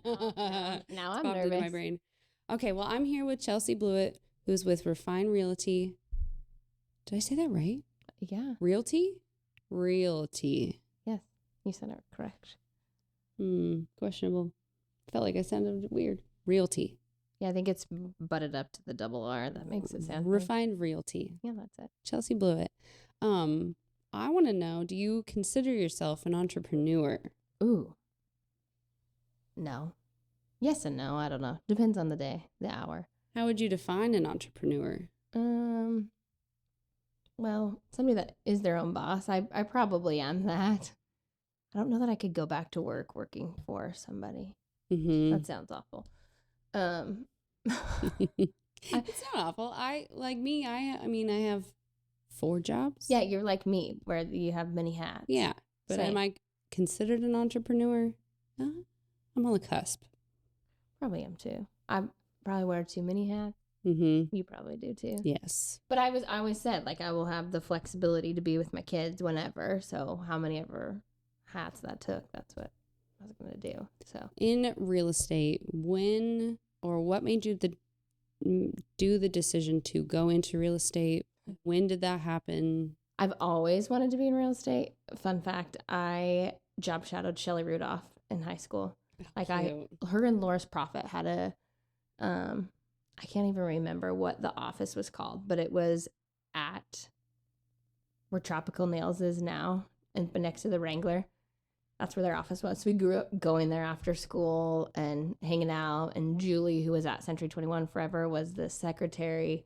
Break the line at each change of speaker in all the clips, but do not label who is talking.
Now I'm
Popped into my
nervous.
brain. Okay, well, I'm here with Chelsea Blewett, who's with Refine Realty. Did I say that right?
Yeah.
Realty? Realty.
Yes. You said it correct.
Questionable. Felt like I sounded weird. Realty.
Yeah, I think it's butted up to the double R. That makes it sound
Refined Realty.
Yeah, that's it.
Chelsea Blewett. I want to know, do you consider yourself an entrepreneur?
Ooh. No. Yes and no. I don't know. Depends on the day, the hour.
How would you define an entrepreneur?
Well, somebody that is their own boss. I probably am that. I don't know that I could go back to work working for somebody. That sounds awful.
It's not awful. I have 4 jobs.
Yeah, you're like me, where you have many hats.
Yeah, but
Same.
am I considered an entrepreneur? I'm on the cusp.
Probably am too. I probably wear too many hats. You probably do too.
Yes.
But I always said, like, I will have the flexibility to be with my kids whenever. So how many ever hats that took, that's what I was going to do. So
in real estate, when or what made you do the decision to go into real estate? When did that happen?
I've always wanted to be in real estate. Fun fact, I job shadowed Shelley Rudolph in high school. Her and Loris Prophet had a, I can't even remember what the office was called, but it was at where Tropical Nails is now, and next to the Wrangler. That's where their office was. So we grew up going there after school and hanging out. And Julie, who was at Century 21 forever, was the secretary.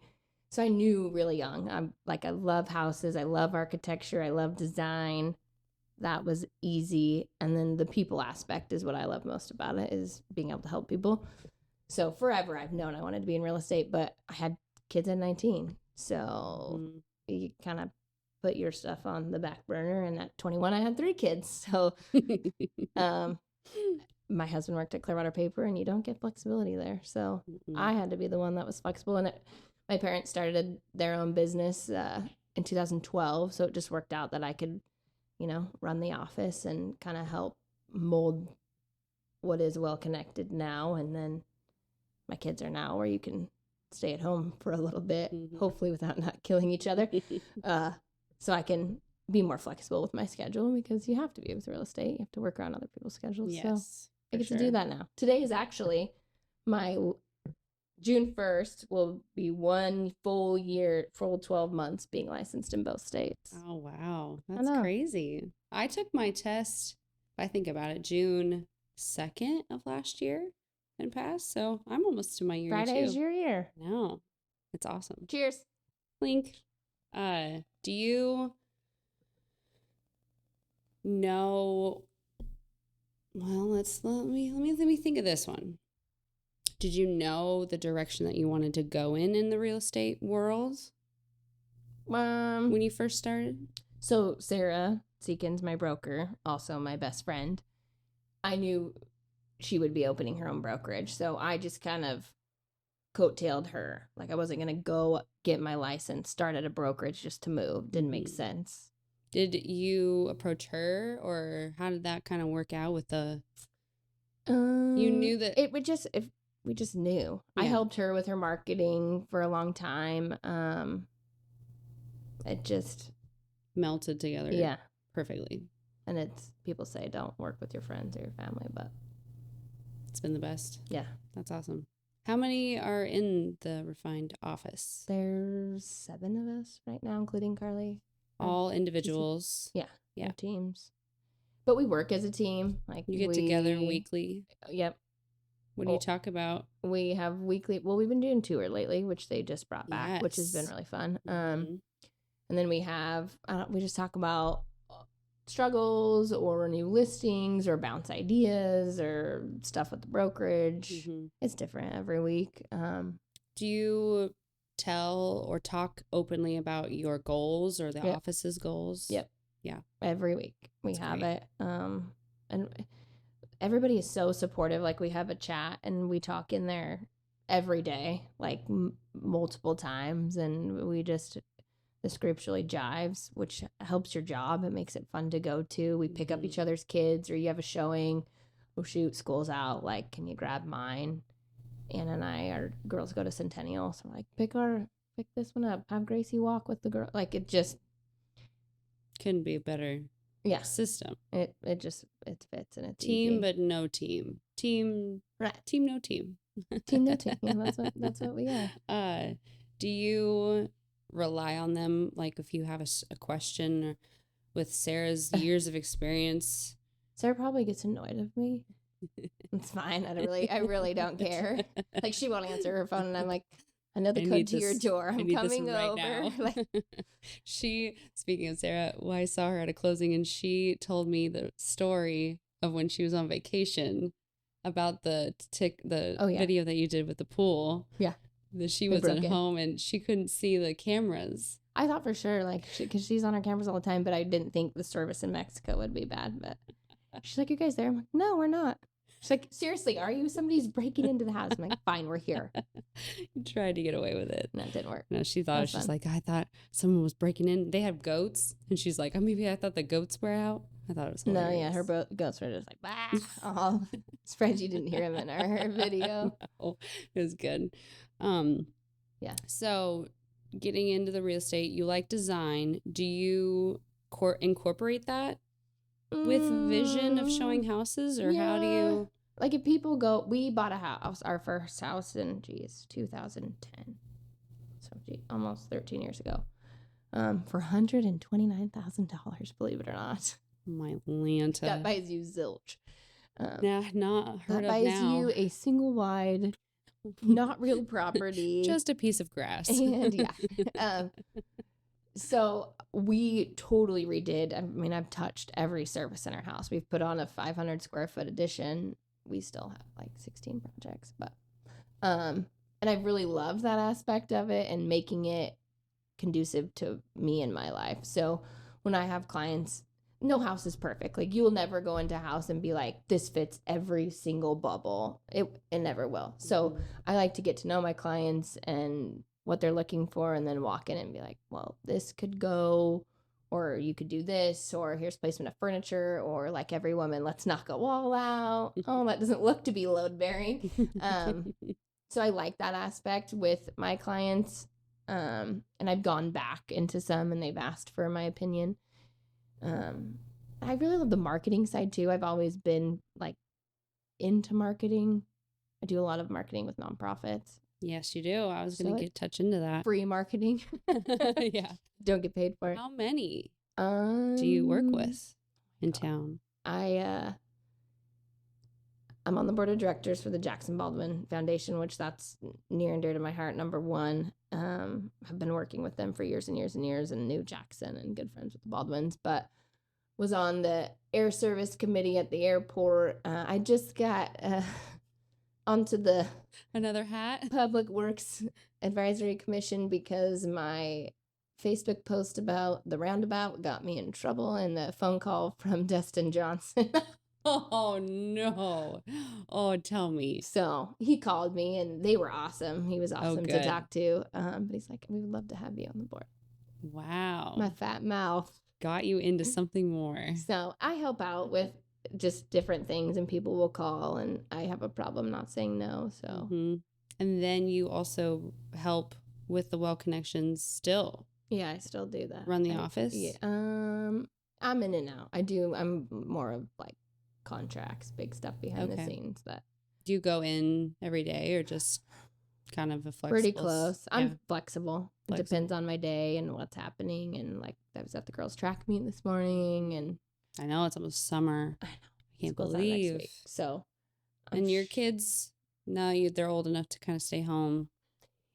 So I knew really young. I love houses. I love architecture. I love design. That was easy. And then the people aspect is what I love most about it, is being able to help people. So forever I've known I wanted to be in real estate, but I had kids at 19. So you kind of put your stuff on the back burner. And at 21, I had 3 kids. So my husband worked at Clearwater Paper, and you don't get flexibility there. So I had to be the one that was flexible. And my parents started their own business in 2012. So it just worked out that I could, run the office and kind of help mold what is well connected now. And then my kids are now where you can stay at home for a little bit, hopefully without not killing each other. So I can be more flexible with my schedule, because you have to be with real estate. You have to work around other people's schedules.
Yes,
so I get to do that now. Today is actually my June 1st will be 1 full year, full 12 months being licensed in both states.
Oh, wow. That's crazy. I took my test, if I think about it, June 2nd of last year and passed. So I'm almost to my year.
Friday is your year.
No, it's awesome.
Cheers.
Link. Do you know? Well, let me think of this one. Did you know the direction that you wanted to go in the real estate world when you first started?
So Sarah Seekins, my broker, also my best friend, I knew she would be opening her own brokerage. So I just kind of coattailed her. Like, I wasn't going to go get my license, start at a brokerage just to move. Didn't make sense.
Did you approach her, or how did that kind of work out with the... you knew that...
We just knew. Yeah. I helped her with her marketing for a long time. It just...
melted together.
Yeah.
Perfectly.
And people say don't work with your friends or your family, but...
it's been the best.
Yeah.
That's awesome. How many are in the Refined office?
There's 7 of us right now, including Carly.
All individuals?
Yeah. No teams. But we work as a team. Like,
you get together weekly?
Yep.
What do you talk about?
We have weekly... Well, we've been doing tour lately, which they just brought back, which has been really fun. And then we have... we just talk about struggles or new listings or bounce ideas or stuff with the brokerage. It's different every week.
Do you tell or talk openly about your goals or the office's goals?
Yep.
Yeah.
Every week we have it. And everybody is so supportive. Like, we have a chat and we talk in there every day, like multiple times. And this group really jives, which helps your job. It makes it fun to go to. We pick up each other's kids, or you have a showing. oh shoot, school's out. Like, can you grab mine? Anna and I, our girls go to Centennial, so we're like, pick this one up. Have Gracie walk with the girl. Like, it just
couldn't be a better system.
It fits and it's
team,
easy.
but no team. Team,
right?
Team, no team.
Team, no team. Yeah, that's what we are.
Do you rely on them? Like, if you have a question or with Sarah's years of experience,
Sarah probably gets annoyed of me. It's fine. I really don't care. Like, she won't answer her phone, and I'm like, I know the code to your door. I'm coming over. Like,
speaking of Sarah, well, I saw her at a closing, and she told me the story of when she was on vacation about the video that you did with the pool.
Yeah.
That she was at home and she couldn't see the cameras.
I thought for sure, like, because she's on her cameras all the time, but I didn't think the service in Mexico would be bad. But she's like, you guys there? I'm like, no, we're not. She's like, seriously, are you? Somebody's breaking into the house. I'm like, fine, we're here.
You tried to get away with it.
No, it didn't work.
No, she thought, she's like, I thought someone was breaking in. They have goats. And she's like, maybe I thought the goats were out. I thought it was hilarious.
No, yeah, her goats were just like, bah. Oh, surprised you didn't hear him in our video.
No, it was good.
Yeah.
So getting into the real estate, you like design. Do you incorporate that with vision of showing houses, or how do you?
Like, if people go, we bought a house, our first house in 2010, so almost 13 years ago, for $129,000, believe it or not.
My Lanta.
That buys you zilch.
Not heard
that
of
buys
now.
you a single wide, not real property,
just a piece of grass.
And yeah. So we totally redid. I mean, I've touched every service in our house. We've put on a 500 square foot addition. We still have like 16 projects, but and I really love that aspect of it and making it conducive to me and my life. So when I have clients, no house is perfect. Like, you will never go into a house and be like, this fits every single bubble. It never will. So I like to get to know my clients and what they're looking for, and then walk in and be like, well, this could go, or you could do this, or here's placement of furniture, or like every woman, let's knock a wall out. Oh, that doesn't look to be load bearing. So I like that aspect with my clients. And I've gone back into some and they've asked for my opinion. I really love the marketing side too. I've always been like into marketing. I do a lot of marketing with nonprofits.
Yes, you do. I was going to touch into that.
Free marketing.
Yeah.
Don't get paid for it.
How many do you work with in town?
I'm on the board of directors for the Jackson Baldwin Foundation, which that's near and dear to my heart. Number one, I've been working with them for years and years and years, and knew Jackson and good friends with the Baldwins, but was on the air service committee at the airport. I just got onto the
another hat
Public Works Advisory Commission because my Facebook post about the roundabout got me in trouble, and the phone call from Destin Johnson.
Oh, no. Oh, tell me.
So he called me, and they were awesome. He was awesome to talk to. But he's like, we would love to have you on the board.
Wow.
My fat mouth
got you into something more.
So I help out with just different things, and people will call, and I have a problem not saying no. So,
And then you also help with the Well Connections still.
Yeah, I still do that.
Run the office?
Yeah. I'm in and out. I'm more of like contracts, big stuff behind the scenes. That
do you go in every day, or just kind of a flexible?
Pretty close. I'm flexible. It depends on my day and what's happening. And like, I was at the girls' track meet this morning, and
I know it's almost summer.
I know.
I can't believe.
Next week. So,
and your kids now, they're old enough to kind of stay home.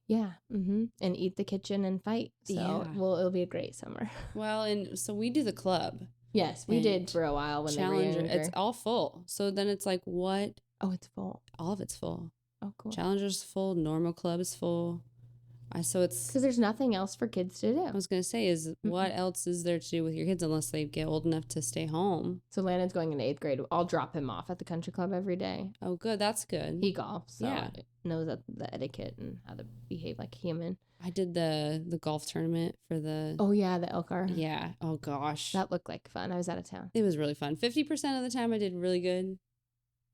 Yeah. And eat the kitchen and fight. So it'll be a great summer.
Well, and so we do the club.
Yes, we did for a while when
Challenger,
they were younger.
It's all full. So then it's like, what?
Oh, it's full.
All of it's full.
Oh, cool.
Challenger's full. Normal club is full. So it's
because there's nothing else for kids to do.
I was gonna say what else is there to do with your kids unless they get old enough to stay home?
So Landon's going into 8th grade. I'll drop him off at the country club every day.
Oh, good. That's good.
He golfs, so knows the etiquette and how to behave like a human.
I did the golf tournament for the
the Elkhar.
Yeah. Oh gosh,
that looked like fun. I was out of town.
It was really fun. 50% of the time I did really good.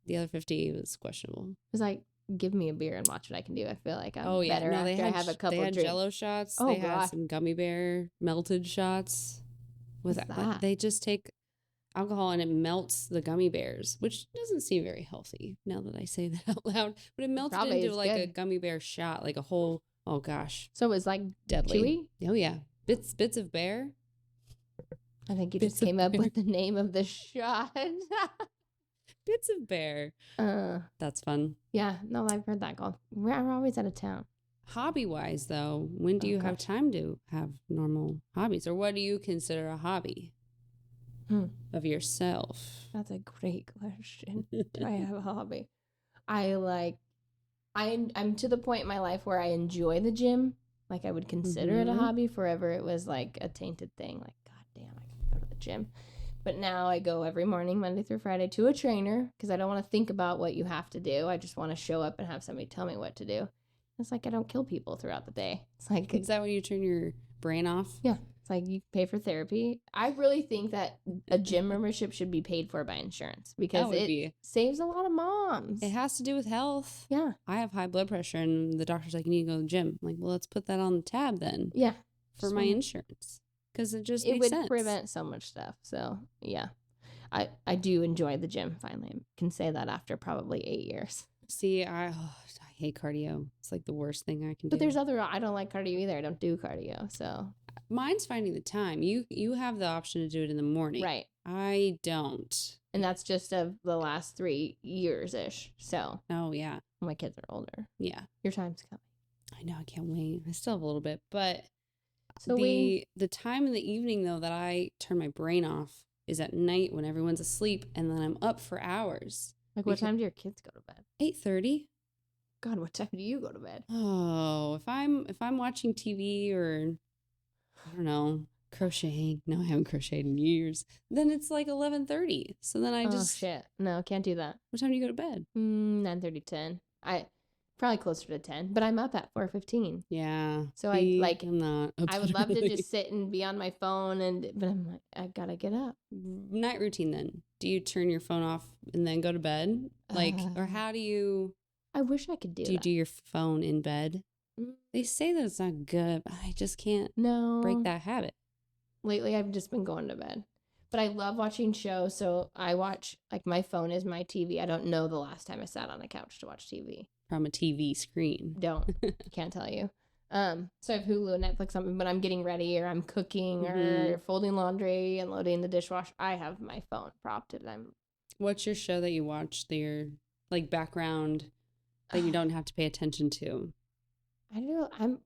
The other 50 was questionable.
It was like, give me a beer and watch what I can do. I feel like I'm better
No,
after I have a couple
they had
drinks.
Jello shots.
Oh,
they had some gummy bear melted shots.
What's that?
They just take alcohol and it melts the gummy bears, which doesn't seem very healthy now that I say that out loud. But it melted into like a gummy bear shot, like a whole. Oh gosh!
So it was like
deadly.
Chewy?
Oh yeah, bits of bear.
I think you just came up with the name of the shot.
Bits of bear. That's fun.
Yeah, no, I've heard that called. We're always out of town.
Hobby-wise, though, when do you have time to have normal hobbies? Or what do you consider a hobby of yourself?
That's a great question. Do I have a hobby? I'm to the point in my life where I enjoy the gym. Like, I would consider it a hobby. Forever, it was like a tainted thing. Like, God damn, I gotta go to the gym. But now I go every morning, Monday through Friday, to a trainer because I don't want to think about what you have to do. I just want to show up and have somebody tell me what to do. It's like I don't kill people throughout the day. It's like,
is that when you turn your brain off?
Yeah. It's like you pay for therapy. I really think that a gym membership should be paid for by insurance because it saves a lot of moms.
It has to do with health.
Yeah.
I have high blood pressure and the doctor's like, you need to go to the gym. I'm like, well, let's put that on the tab then.
Yeah.
For my insurance. Because it just makes sense.
It would prevent so much stuff. So, yeah. I do enjoy the gym, finally. I can say that after probably 8 years.
See, I hate cardio. It's like the worst thing I can do.
But there's I don't like cardio either. I don't do cardio, so.
Mine's finding the time. You have the option to do it in the morning.
Right.
I don't.
And that's just of the last 3 years-ish, so.
Oh, yeah.
My kids are older.
Yeah.
Your time's coming.
I know, I can't wait. I still have a little bit, but
so
the time in the evening, though, that I turn my brain off is at night when everyone's asleep, and then I'm up for hours.
Like, what time do your kids go to bed?
8:30.
God, what time do you go to bed?
Oh, if I'm watching TV or I don't know, crocheting. No, I haven't crocheted in years. Then it's like 11:30. So then I just
shit. No, can't do that.
What time do you go to bed?
9:30, 10. I probably closer to 10, but I'm up at 4:15.
Yeah.
So
I'm not.
I would love to just sit and be on my phone, but I'm like, I gotta get up.
Night routine then. Do you turn your phone off and then go to bed? Like, or how do you?
I wish I could do.
Do you do your phone in bed? They say that it's not good, but I just can't break that habit.
Lately, I've just been going to bed. But I love watching shows, so I watch, like, my phone is my TV. I don't know the last time I sat on a couch to watch TV.
From a TV screen.
Can't tell you. So I have Hulu and Netflix on, when I'm getting ready or I'm cooking or folding laundry and loading the dishwasher, I have my phone propped and
What's your show that you watch that you're, like, background that you don't have to pay attention to?
I don't know.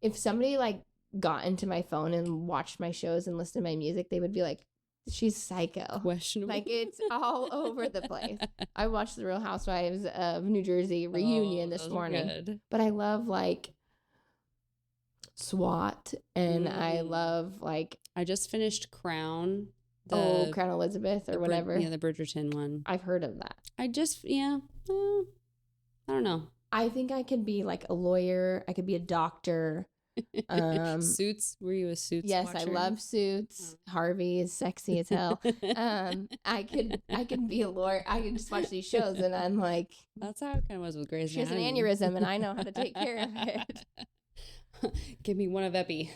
If somebody, like, got into my phone and watched my shows and listened to my music, they would be like, she's psycho.
Questionable.
Like, it's all over the place. I watched The Real Housewives of New Jersey reunion this morning. But I love, like, SWAT, and I love, like...
I just finished Crown.
Crown Elizabeth or whatever.
The Bridgerton one.
I've heard of that.
I don't know.
I think I could be, like, a lawyer. I could be a doctor.
Suits? Were you a Suits
Yes,
watcher?
I love Suits. Harvey is sexy as hell. I could be a lawyer. I could just watch these shows and I'm like,
that's how it kind of was with Grey's Anatomy.
She has an aneurysm and I know how to take care of it.
Give me one of Epi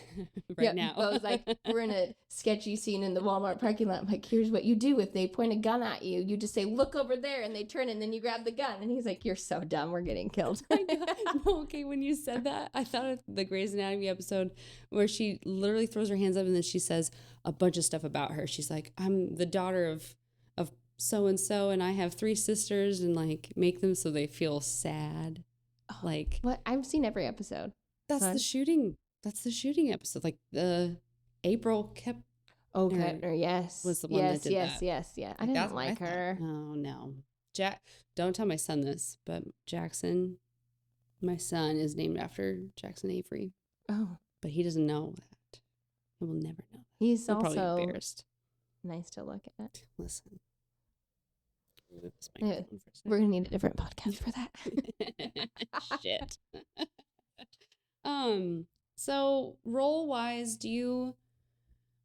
now.
I was like, we're in a sketchy scene in the Walmart parking lot. I'm like, here's what you do if they point a gun at you. You just say, look over there, and they turn and then you grab the gun. And he's like, you're so dumb. We're getting killed.
No, okay, when you said that, I thought of the Grey's Anatomy episode where she literally throws her hands up and then she says a bunch of stuff about her. She's like, I'm the daughter of so-and-so and I have 3 sisters, and like make them so they feel sad. Like,
what? I've seen every episode.
That's the shooting episode. Like April kept.
Oh, Kettner, yes.
Was the one that did that.
Yes. I didn't like her.
Oh, no. Don't tell my son this, but Jackson, my son, is named after Jackson Avery.
Oh.
But he doesn't know that. He will never know that.
He's
He'll
also
probably embarrassed.
Nice to look at.
Listen.
We're going to need a different podcast for that.
Shit. So role wise, do you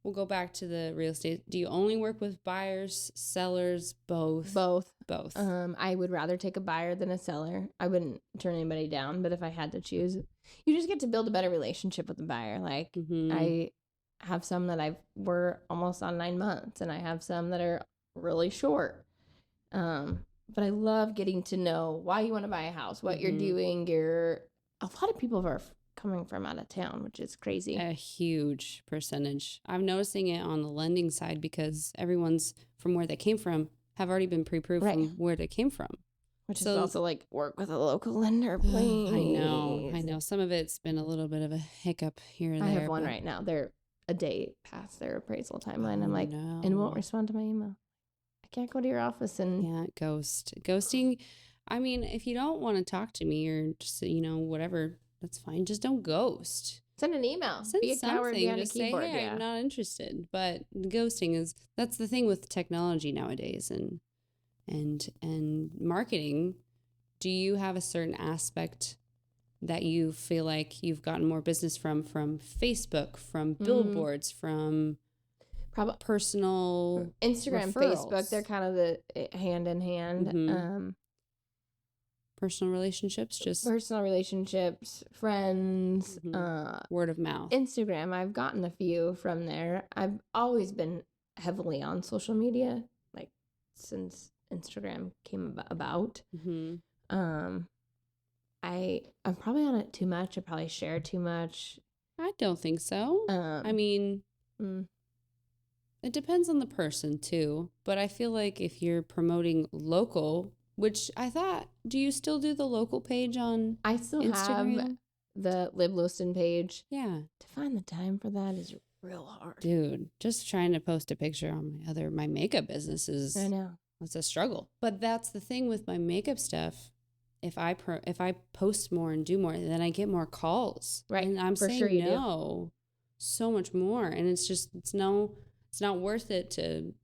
we'll go back to the real estate. Do you only work with buyers, sellers, both?
Both.
I
would rather take a buyer than a seller. I wouldn't turn anybody down, but if I had to choose, you just get to build a better relationship with the buyer. Like I have some that we're almost on 9 months, and I have some that are really short. But I love getting to know why you want to buy a house, what you're doing. A lot of people are coming from out of town, which is crazy.
A huge percentage. I'm noticing it on the lending side because everyone's from where they came from have already been pre-approved from where they came from.
Which is also like, work with a local lender, please.
I know. Some of it's been a little bit of a hiccup here and there.
I have one right now. They're a day past their appraisal timeline. I'm like, and won't respond to my email. I can't go to your office and...
Yeah, ghosting. I mean, if you don't want to talk to me or just, whatever, that's fine. Just don't ghost.
Send an email.
Be a coward behind a keyboard. Say, hey, I'm not interested. But ghosting that's the thing with technology nowadays and marketing. Do you have a certain aspect that you feel like you've gotten more business from Facebook, from billboards, from
probably
personal
Instagram,
referrals?
Facebook? They're kind of the hand in hand.
Personal relationships,
friends,
word of mouth.
Instagram, I've gotten a few from there. I've always been heavily on social media, like since Instagram came about. I'm probably on it too much. I probably share too much.
I don't think so. I mean, it depends on the person too. But I feel like if you're promoting local, which I thought, do you still do the local page on
I still Instagram? Have the Live Lewiston page.
Yeah.
To find the time for that is real hard.
Dude, just trying to post a picture on my makeup business is...
I know.
It's a struggle. But that's the thing with my makeup stuff. If I post more and do more, then I get more calls.
Right.
And I'm saying
sure
so much more. And it's not worth it to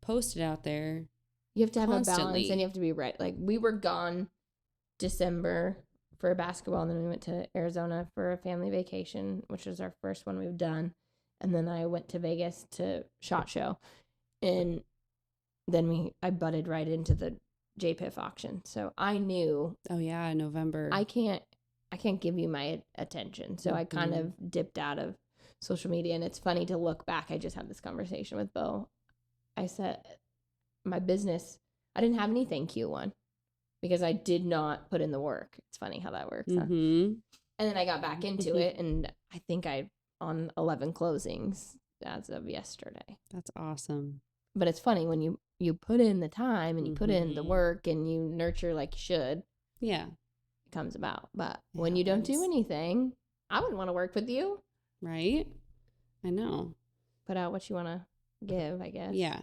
post it out there.
You have to have constantly. A balance, and you have to be right. Like, we were gone December for basketball, and then we went to Arizona for a family vacation, which was our first one we've done. And then I went to Vegas to SHOT Show. And then I butted right into the JPIF auction. So I knew.
Oh yeah, November.
I can't give you my attention. So I kind of dipped out of social media. And it's funny to look back. I just had this conversation with Bo. I said, my business, I didn't have anything Q1 because I did not put in the work. It's funny how that works. Huh? And then I got back into it, and I think I on 11 closings as of yesterday.
That's awesome.
But it's funny when you put in the time and you put in the work and you nurture like you should.
Yeah.
It comes about. But when you don't do anything, I wouldn't want to work with you.
Right? I know.
Put out what you want to give, I guess.
Yeah.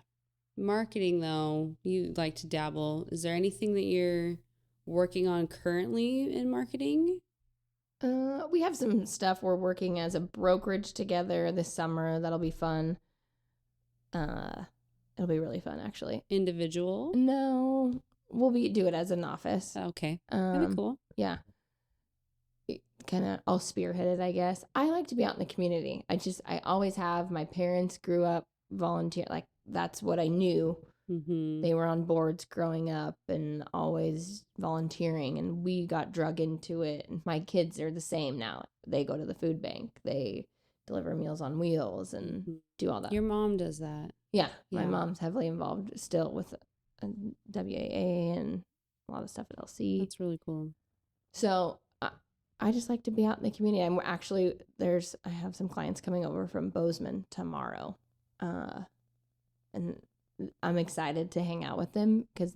Marketing, though, you like to dabble. Is there anything that you're working on currently in marketing?
We have some stuff we're working as a brokerage together this summer. That'll be fun. It'll be really fun, actually.
Individual?
No, we'll do it as an office.
Okay, that'd be cool.
Yeah, kind of I'll spearhead it, I guess. I like to be out in the community. I always have. My parents grew up volunteer, like that's what I knew. They were on boards growing up and always volunteering, and we got drug into it. And my kids are the same now. They go to the food bank. They deliver Meals on Wheels and do all that.
Your mom does that.
Yeah. My mom's heavily involved still with WAA and a lot of stuff at LC.
That's really cool.
So I just like to be out in the community. I have some clients coming over from Bozeman tomorrow. And I'm excited to hang out with them because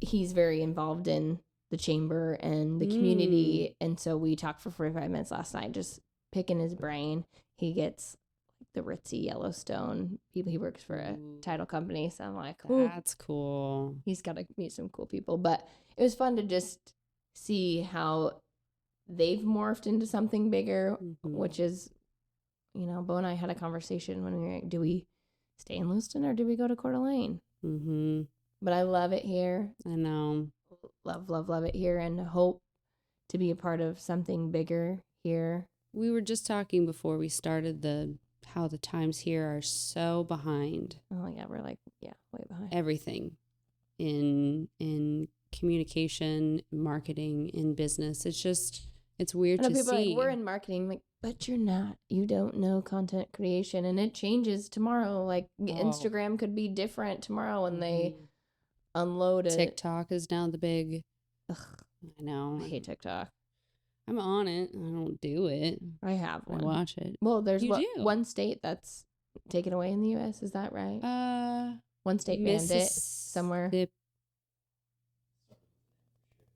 he's very involved in the chamber and the community. And so we talked for 45 minutes last night, just picking his brain. He gets the ritzy Yellowstone people. He works for a title company. So I'm like,
that's cool.
He's got to meet some cool people. But it was fun to just see how they've morphed into something bigger, which is, Bo and I had a conversation when we were, do we stay in Lewiston or do we go to Coeur d'Alene? But I love it here.
I know.
Love it here, and hope to be a part of something bigger here.
We were just talking before we started the how the times here are so behind.
Oh yeah, we're like way behind.
Everything in communication, marketing, in business. It's weird to
people
see.
Like, we're in marketing, like, but you're not. You don't know content creation, and it changes tomorrow. Like Instagram could be different tomorrow when they unload it.
TikTok is now the big.
Ugh,
I know.
I hate TikTok.
I'm on it. I don't do it.
I have one.
I watch it.
Well, there's one state that's taken away in the U.S. Is that right? One state banned it somewhere.
They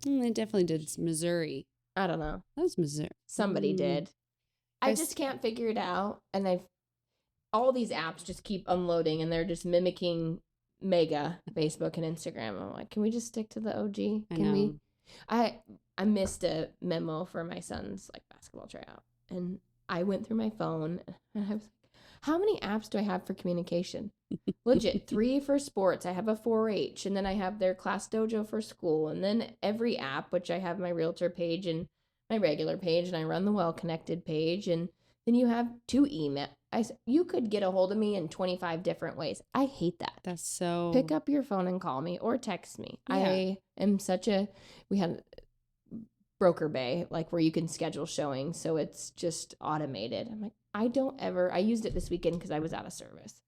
definitely did. Missouri.
I don't know.
That was Missouri.
Somebody did. I just can't figure it out. And all these apps just keep unloading, and they're just mimicking Mega, Facebook, and Instagram. I'm like, can we just stick to the OG? Can we? I missed a memo for my son's like basketball tryout, and I went through my phone, and I was like, how many apps do I have for communication? Legit, 3 for sports. I have a 4-H, and then I have their class dojo for school, and then every app, which I have my Realtor page and my regular page, and I run the well-connected page, and then you have 2 email. You could get a hold of me in 25 different ways. I hate that.
That's so...
Pick up your phone and call me or text me. Yeah. I am we had Broker Bay, like where you can schedule showings, so it's just automated. I'm like, I used it this weekend because I was out of service.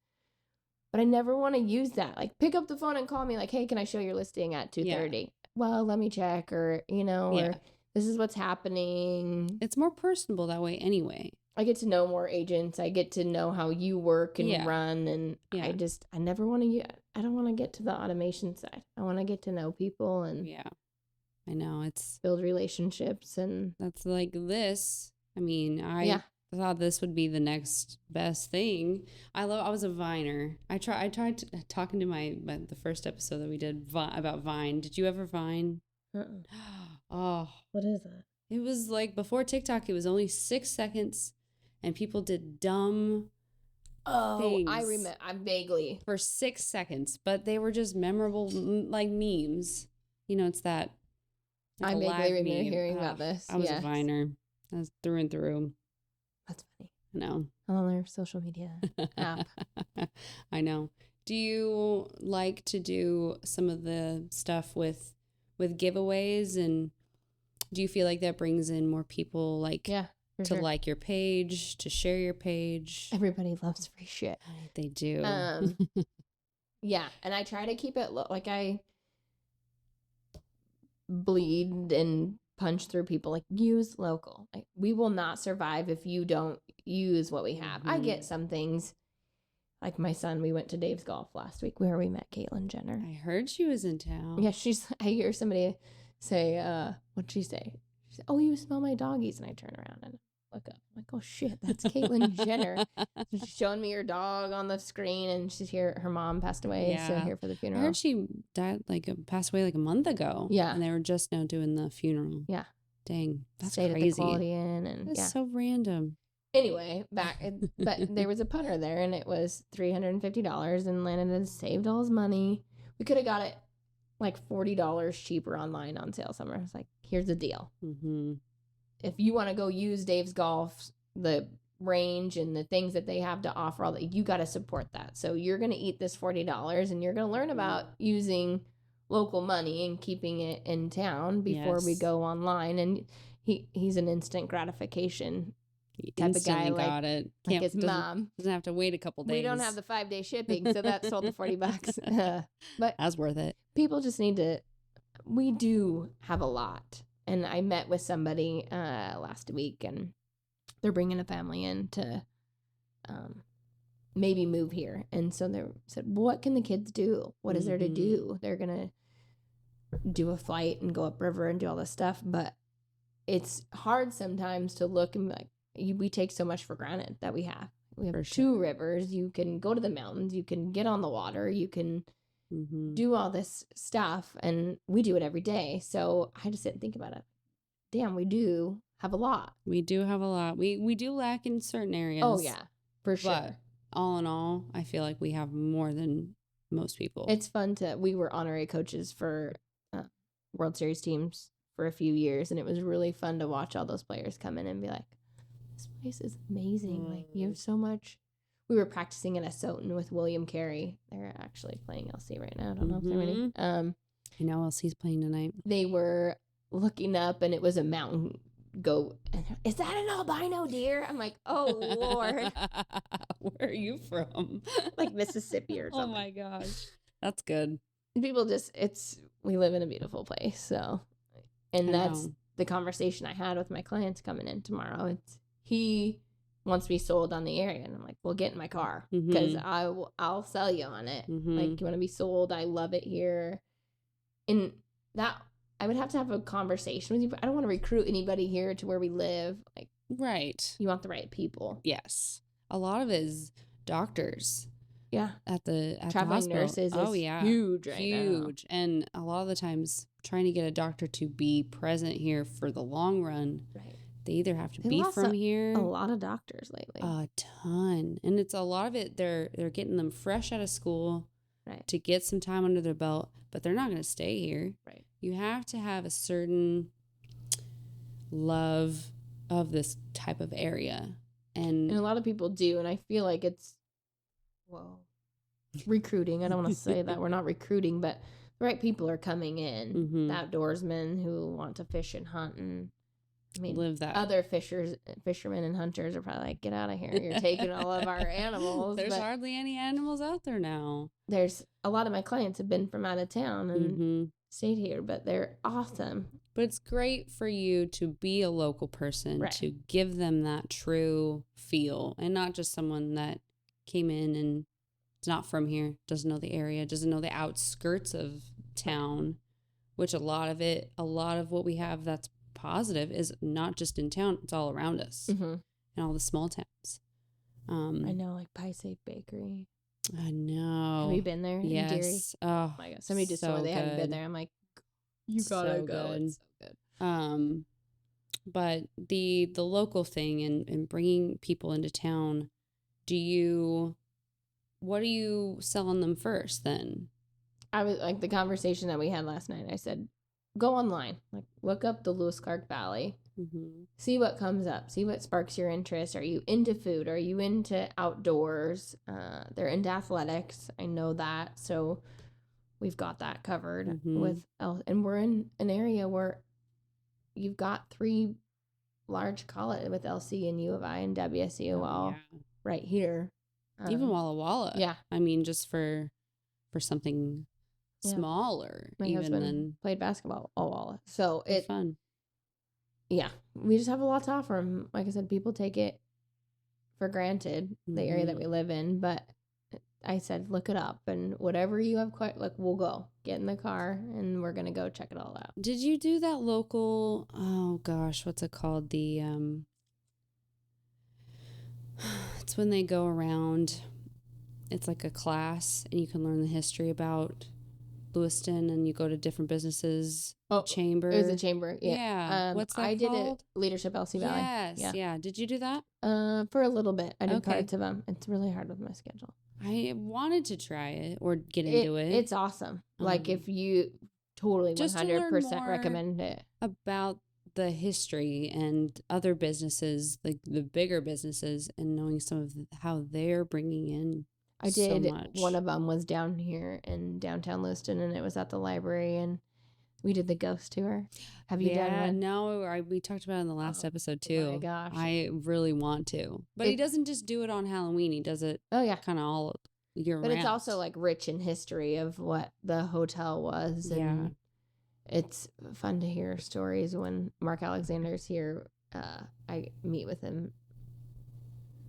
But I never want to use that. Like, pick up the phone and call me like, hey, can I show your listing at 2:30? Yeah. Well, let me check, or, or this is what's happening.
It's more personable that way anyway.
I get to know more agents. I get to know how you work and run. And I never want to, I don't want to get to the automation side. I want to get to know people and
I know, it's
build relationships. And
that's like this. I mean, I thought this would be the next best thing. I was a Viner. I tried talking to the first episode that we did about Vine. Did you ever Vine? Oh,
what is it?
It was like before TikTok. It was only 6 seconds, and people did dumb things.
I remember. I vaguely
for 6 seconds, but they were just memorable, like memes. It's that.
Like I vaguely remember hearing about this.
I was a Viner. I was through and through.
That's funny.
I know.
Another social media app.
I know. Do you like to do some of the stuff with giveaways, and do you feel like that brings in more people like your page, to share your page?
Everybody loves free shit.
They do.
Yeah, and I try to keep it like I bleed and punch through people. Like, use local. Like, we will not survive if you don't use what we have. I get some things. Like my son, we went to Dave's Golf last week where we met Caitlyn Jenner.
I heard she was in town.
Yeah, I hear somebody say, what'd she say? She said, oh, you smell my doggies. And I turn around and look up. I'm like, oh shit, that's Caitlyn Jenner. She's showing me her dog on the screen, and she's here. Her mom passed away, so here for the funeral.
I heard she died, passed away a month ago.
Yeah.
And they were just now doing the funeral.
Yeah.
Dang, that's
Stayed
crazy.
At the Quality Inn, and
that's so random.
Anyway, but there was a punter there, and it was $350, and Landon had saved all his money. We could have got it like $40 cheaper online on sale somewhere. It's like, here's the deal.
Mm-hmm.
If you want to go use Dave's Golf, the range and the things that they have to offer, you got to support that. So you're going to eat this $40, and you're going to learn about using local money and keeping it in town before we go online. And he's an instant gratification type of guy.
Got it.
Like his mom
doesn't have to wait a couple days.
We don't have the 5-day shipping, so that sold the $40. But
that's worth it.
People just need to. We do have a lot. And I met with somebody last week, and they're bringing a family in to maybe move here. And so they said, what can the kids do? What is there to do? They're going to do a flight and go upriver and do all this stuff. But it's hard sometimes to look and be like, we take so much for granted that we have. We have 2 rivers. You can go to the mountains. You can get on the water. You can do all this stuff, and we do it every day. So I just sit and think about it. Damn, we do have a lot.
We do have a lot. We do lack in certain areas.
Oh yeah, for sure.
But all in all, I feel like we have more than most people.
It's fun we were honorary coaches for World Series teams for a few years, and it was really fun to watch all those players come in and be like, this place is amazing. Like, you have so much we were practicing in Asotin with William Carey. They're actually playing LC right now. I don't know if they're winning.
I know LC's playing tonight.
They were looking up, and it was a mountain goat. And is that an albino deer? I'm like, oh Lord.
Where are you from?
Like Mississippi or something.
Oh my gosh, that's good.
People just, we live in a beautiful place. So, and that's the conversation I had with my clients coming in tomorrow. He wants to be sold on the area, and I'm like, well, get in my car because I'll sell you on it. Like, you want to be sold? I love it here. And that I would have to have a conversation with you. But I don't want to recruit anybody here to where we live. Like,
right.
You want the right people.
Yes. A lot of it is doctors.
Yeah.
At the
traveling nurses.
Oh yeah.
Huge right now.
Huge. And a lot of the times trying to get a doctor to be present here for the long run. Right. They either have to be from here.
A lot of doctors lately.
A ton. And it's a lot of it, they're getting them fresh out of school. Right. To get some time under their belt, but they're not going to stay here. Right. You have to have a certain love of this type of area. And
a lot of people do. And I feel like it's, recruiting. I don't want to say that we're not recruiting, but the right people are coming in. The outdoorsmen who want to fish and hunt, and
live that.
Other fishermen and hunters are probably like, get out of here. You're taking all of our animals.
There's hardly any animals out there now.
There's a lot of my clients have been from out of town and stayed here, but they're awesome.
But it's great for you to be a local person, to give them that true feel, and not just someone that came in and is not from here, doesn't know the area, doesn't know the outskirts of town, which a lot of what we have that's positive is not just in town, it's all around us and all the small towns.
I know, like Pie Safe Bakery.
I know.
Have you been there?
Yes.
In Deary?
Oh
my God. Somebody just told me they hadn't been there. I'm like, you gotta go. It's so good.
But the local thing and bringing people into town, what are you selling them first then?
I was like, the conversation that we had last night, I said, go online, like look up the Lewis Clark Valley, see what comes up, see what sparks your interest. Are you into food? Are you into outdoors? They're into athletics. I know that. So we've got that covered and we're in an area where you've got 3 large college with LC and U of I and WSUOL right here.
Even Walla Walla.
Yeah.
I mean, just for something smaller.
My
even
husband
than
played basketball all Walla. So it's
fun.
Yeah. We just have a lot to offer them. Like I said, people take it for granted, the area that we live in. But I said, look it up. And whatever you have, we'll go. Get in the car and we're going to go check it all out.
Did you do that local, oh gosh, what's it called? It's when they go around, it's like a class and you can learn the history about Lewiston and you go to different businesses. Chamber.
It was a chamber.
Yeah. What's that
called? Did it, Leadership LC Valley.
Yes. Yeah. Did you do that?
For a little bit. I did parts of them. It's really hard with my schedule.
I wanted to try it or get into it.
It's awesome. Like if you totally 100% recommend it.
About the history and other businesses, like the bigger businesses, and knowing some of how they're bringing in
I did.
So much.
One of them was down here in downtown Lewiston, and it was at the library, and we did the ghost tour. Have you done one?
No, we talked about it in the last episode too.
Oh my gosh.
I really want to. But he doesn't just do it on Halloween. He does it kind of all year round.
But it's also like rich in history of what the hotel was. And it's fun to hear stories. When Mark Alexander's here, I meet with him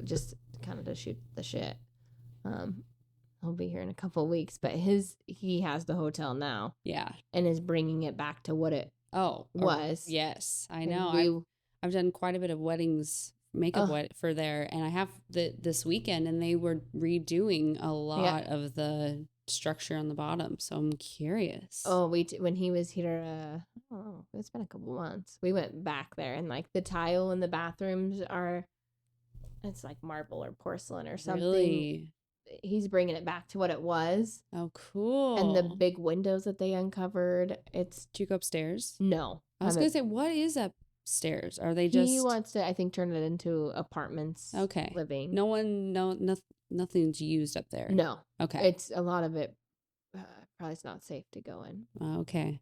just kind of to shoot the shit. He'll be here in a couple of weeks, but he has the hotel now. Yeah. And is bringing it back to what it was.
Yes, I know. I've done quite a bit of weddings, makeup for there, and I have this weekend, and they were redoing a lot of the structure on the bottom, so I'm curious.
When he was here, it's been a couple months. We went back there, and like the tile in the bathrooms it's like marble or porcelain or something. Really? He's bringing it back to what it was.
Oh, cool.
And the big windows that they uncovered.
Did you go upstairs?
No.
I was going to say, what is upstairs? Are they just...
He wants to, I think, turn it into apartments.
Okay.
Living.
No, nothing's used up there.
No.
Okay.
It's a lot of it. Probably it's not safe to go in.
Okay.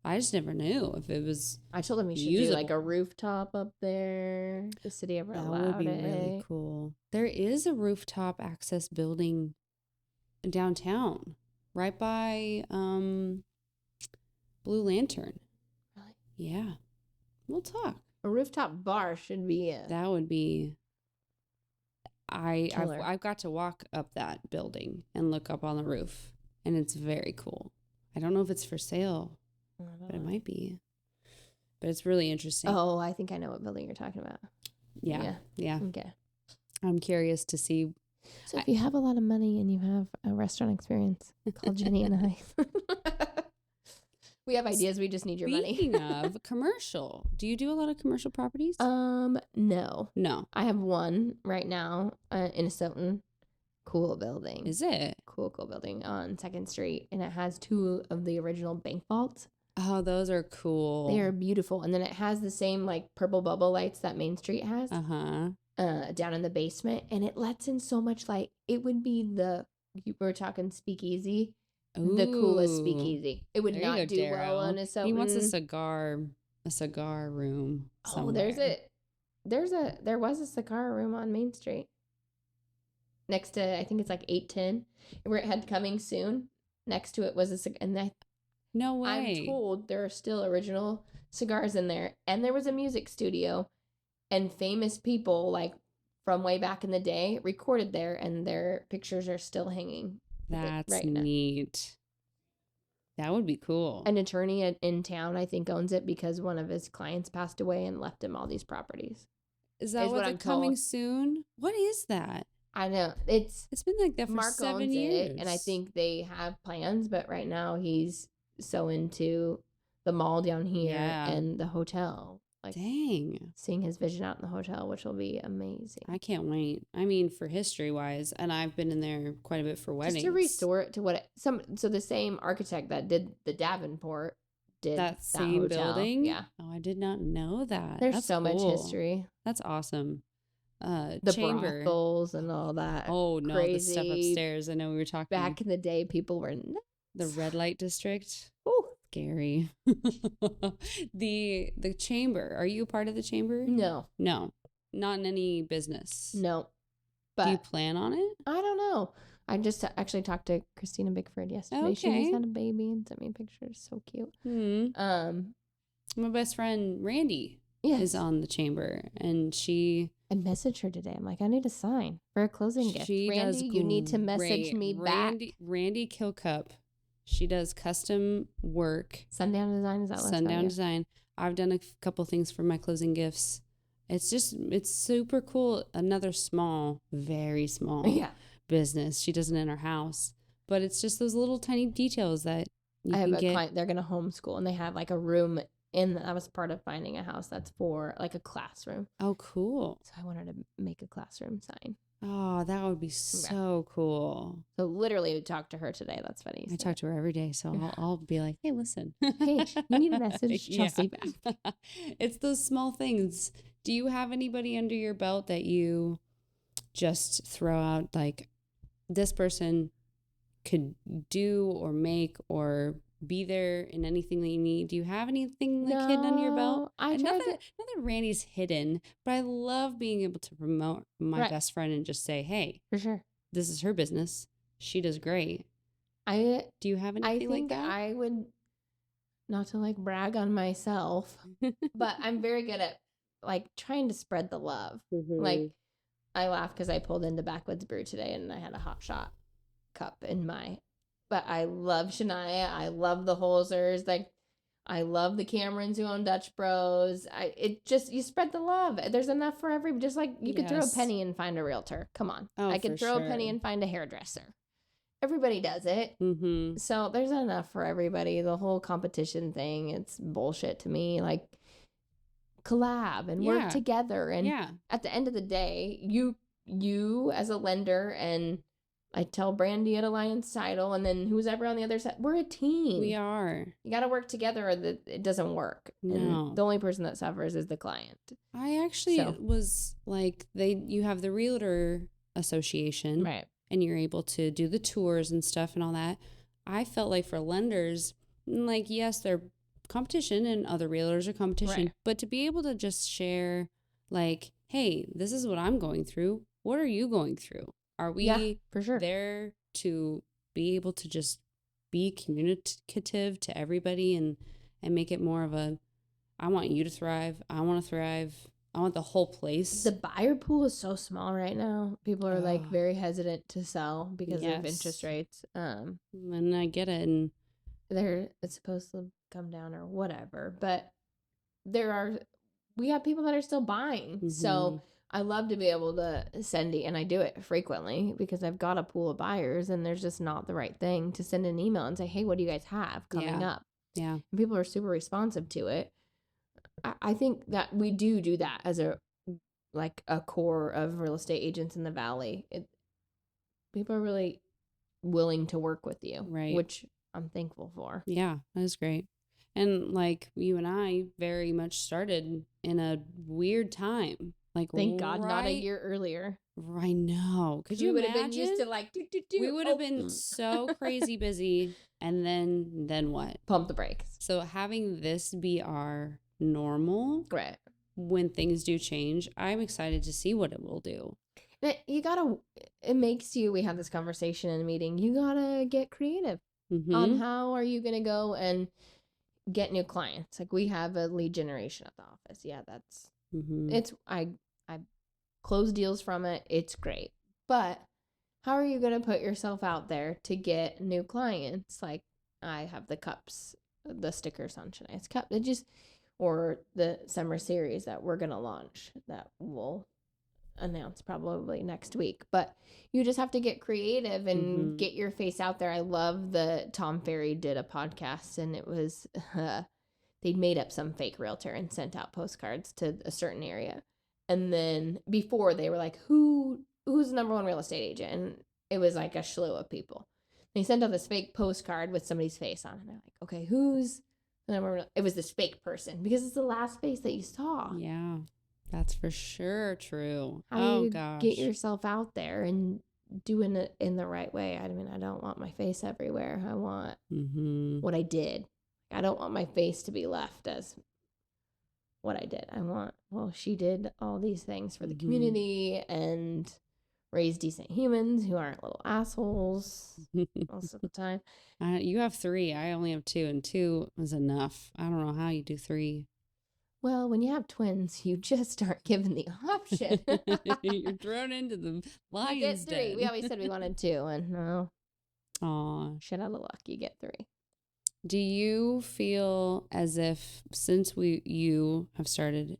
I just never knew if it was.
I told him he should
usable.
do like a rooftop up there. The city ever allowed it.
That would be really cool. There is a rooftop access building downtown, right by Blue Lantern.
Really?
Yeah. We'll talk.
A rooftop bar should be it.
That would be. I've got to walk up that building and look up on the roof, and it's very cool. I don't know if it's for sale, but it might be. But it's really interesting.
Oh, I think I know what building you're talking about.
Yeah.
Okay.
I'm curious to see.
So if you have a lot of money and you have a restaurant experience, call Jenny and I. We have ideas. We just need your money.
Speaking of commercial, do you do a lot of commercial properties?
No.
No.
I have one right now in Stoughton. Cool building.
Is it?
Cool building on 2nd Street. And it has 2 of the original bank vaults.
Oh, those are cool.
They are beautiful. And then it has the same like purple bubble lights that Main Street has. Down in the basement. And it lets in so much light. It would be you were talking speakeasy.
Ooh.
The coolest speakeasy. It would not do
Darryl.
well on a Stoughton.
He wants a cigar room somewhere.
Oh, there was a cigar room on Main Street. Next to, I think it's like 810, where it had coming soon. Next to it was a cigar, and
no way.
I'm told there are still original cigars in there, and there was a music studio, and famous people like from way back in the day recorded there, and their pictures are still hanging.
That's
right
neat. That would be cool.
An attorney in town, I think, owns it because one of his clients passed away and left him all these properties.
Is that what's coming soon? What is that?
I know.
It's been like that for
Mark
7 years.
and I think they have plans, but right now he's so into the mall down here and the hotel. Like,
dang.
Seeing his vision out in the hotel, which will be amazing.
I can't wait. I mean, for history-wise, and I've been in there quite a bit for weddings.
Just to restore it to so the same architect that did the Davenport did
that same
hotel.
Building?
Yeah.
Oh, I did not know that.
There's so much history.
That's awesome.
The
chamber.
Brothels and all that.
Oh, no,
crazy.
the stuff upstairs. I know we were talking.
Back in the day, people were nuts.
The red light district.
Ooh.
Scary. The chamber. Are you a part of the chamber?
No.
Not in any business.
No. But
do you plan on it?
I don't know. I just actually talked to Christina Bickford yesterday. Okay. She just had a baby and sent me pictures. So cute.
My best friend Randy is on the chamber, and I
messaged her today. I'm like, I need a sign for a closing gift. Randy, you need to message me back.
Randy Kilcup. She does custom work.
Sundown Design, is that what
Sundown Design. I've done a couple things for my closing gifts. It's super cool. Another very small business. She does it in her house. But it's just those little tiny details that you can get. I have a client,
they're going to homeschool, and they have like a room that was part of finding a house that's for like a classroom.
Oh, cool.
So I wanted to make a classroom sign.
Oh, that would be so cool.
So literally we talked to her today. That's funny.
I talk to her every day. So I'll be like, hey, listen.
Hey, you need a message Chelsea back.
It's those small things. Do you have anybody under your belt that you just throw out like this person could do or make or be there in anything that you need? Do you have anything like hidden under your belt? Not that Randy's hidden, but I love being able to promote my best friend and just say, hey,
for sure,
this is her business. She does great. Do you have anything like that?
I would, not to like brag on myself, but I'm very good at like trying to spread the love. Mm-hmm. Like I laugh because I pulled into Backwoods Brew today and I had a hot shot cup in my. But I love Shania. I love the Holzers. Like, I love the Camerons who own Dutch Bros. You spread the love. There's enough for everybody. Just like you could throw a penny and find a realtor. Come on. I could throw a penny and find a hairdresser. Everybody does it. Mm-hmm. So there's enough for everybody. The whole competition thing, it's bullshit to me. Like, collab and work together. And at the end of the day, you as a lender and I tell Brandy at Alliance Title, and then who's ever on the other side, we're a team.
We are.
You got to work together or it doesn't work.
No.
And the only person that suffers is the client.
I actually was like, you have the Realtor association.
Right.
And you're able to do the tours and stuff and all that. I felt like for lenders, like, yes, they're competition and other realtors are competition,
Right.
but to be able to just share, like, hey, this is what I'm going through. What are you going through? Are we
for sure.
there to be able to just be communicative to everybody and make it more of a, I want you to thrive. I want to thrive. I want the whole place.
The buyer pool is so small right now. People are like very hesitant to sell because of interest rates.
And I get it. And
it's supposed to come down or whatever, but we have people that are still buying. Mm-hmm. So I love to be able to send and I do it frequently because I've got a pool of buyers and there's just not the right thing to send an email and say, hey, what do you guys have coming up?
Yeah.
And people are super responsive to it. I think that we do that as a core of real estate agents in the Valley. People are really willing to work with you,
right?
Which I'm thankful for.
Yeah, that is great. And like you and I very much started in a weird time. Like,
thank God, not a year earlier.
I know. Could you imagine?
Would have been used to like
we would have been so crazy busy, and then what?
Pump the brakes.
So having this be our normal,
right?
When things do change, I'm excited to see what it will do.
It makes you. We had this conversation in a meeting. You gotta get creative on how are you gonna go and get new clients. Like we have a lead generation at the office. Yeah, that's it's I close deals from it. It's great. But how are you going to put yourself out there to get new clients? Like I have the cups, the stickers on Shania's cup. Or the summer series that we're going to launch that we'll announce probably next week. But you just have to get creative and get your face out there. I love Tom Ferry did a podcast and it was they'd made up some fake realtor and sent out postcards to a certain area. And then before they were like, who's the number one real estate agent? And it was like a slew of people. They sent out this fake postcard with somebody's face on it. And they're like, okay, who's the number one? It was this fake person because it's the last face that you saw.
Yeah, that's for sure true.
How do you get yourself out there and doing it in the right way? I mean, I don't want my face everywhere. I want what I did. I don't want my face to be left as what I did. I want, she did all these things for the community and raised decent humans who aren't little assholes most of the time.
You have 3. I only have 2, and 2 is enough. I don't know how you do 3.
Well, when you have twins, you just aren't given the option.
You're thrown into the lion's den.
You get 3. We always said we wanted 2, and no.
Aw.
Shit out of luck, you get 3.
Do you feel as if since you have started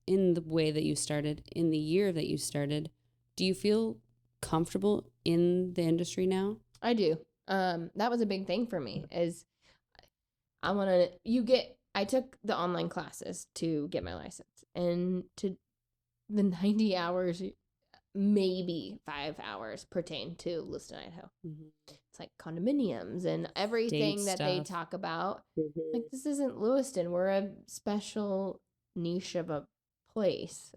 in the way that you started, in the year that you started, do you feel comfortable in the industry now?
I do. That was a big thing for me is I took the online classes to get my license, and to the 90 hours, maybe 5 hours pertain to Lewiston, Idaho. It's like condominiums and everything that they talk about. Like, this isn't Lewiston. We're a special niche of a place.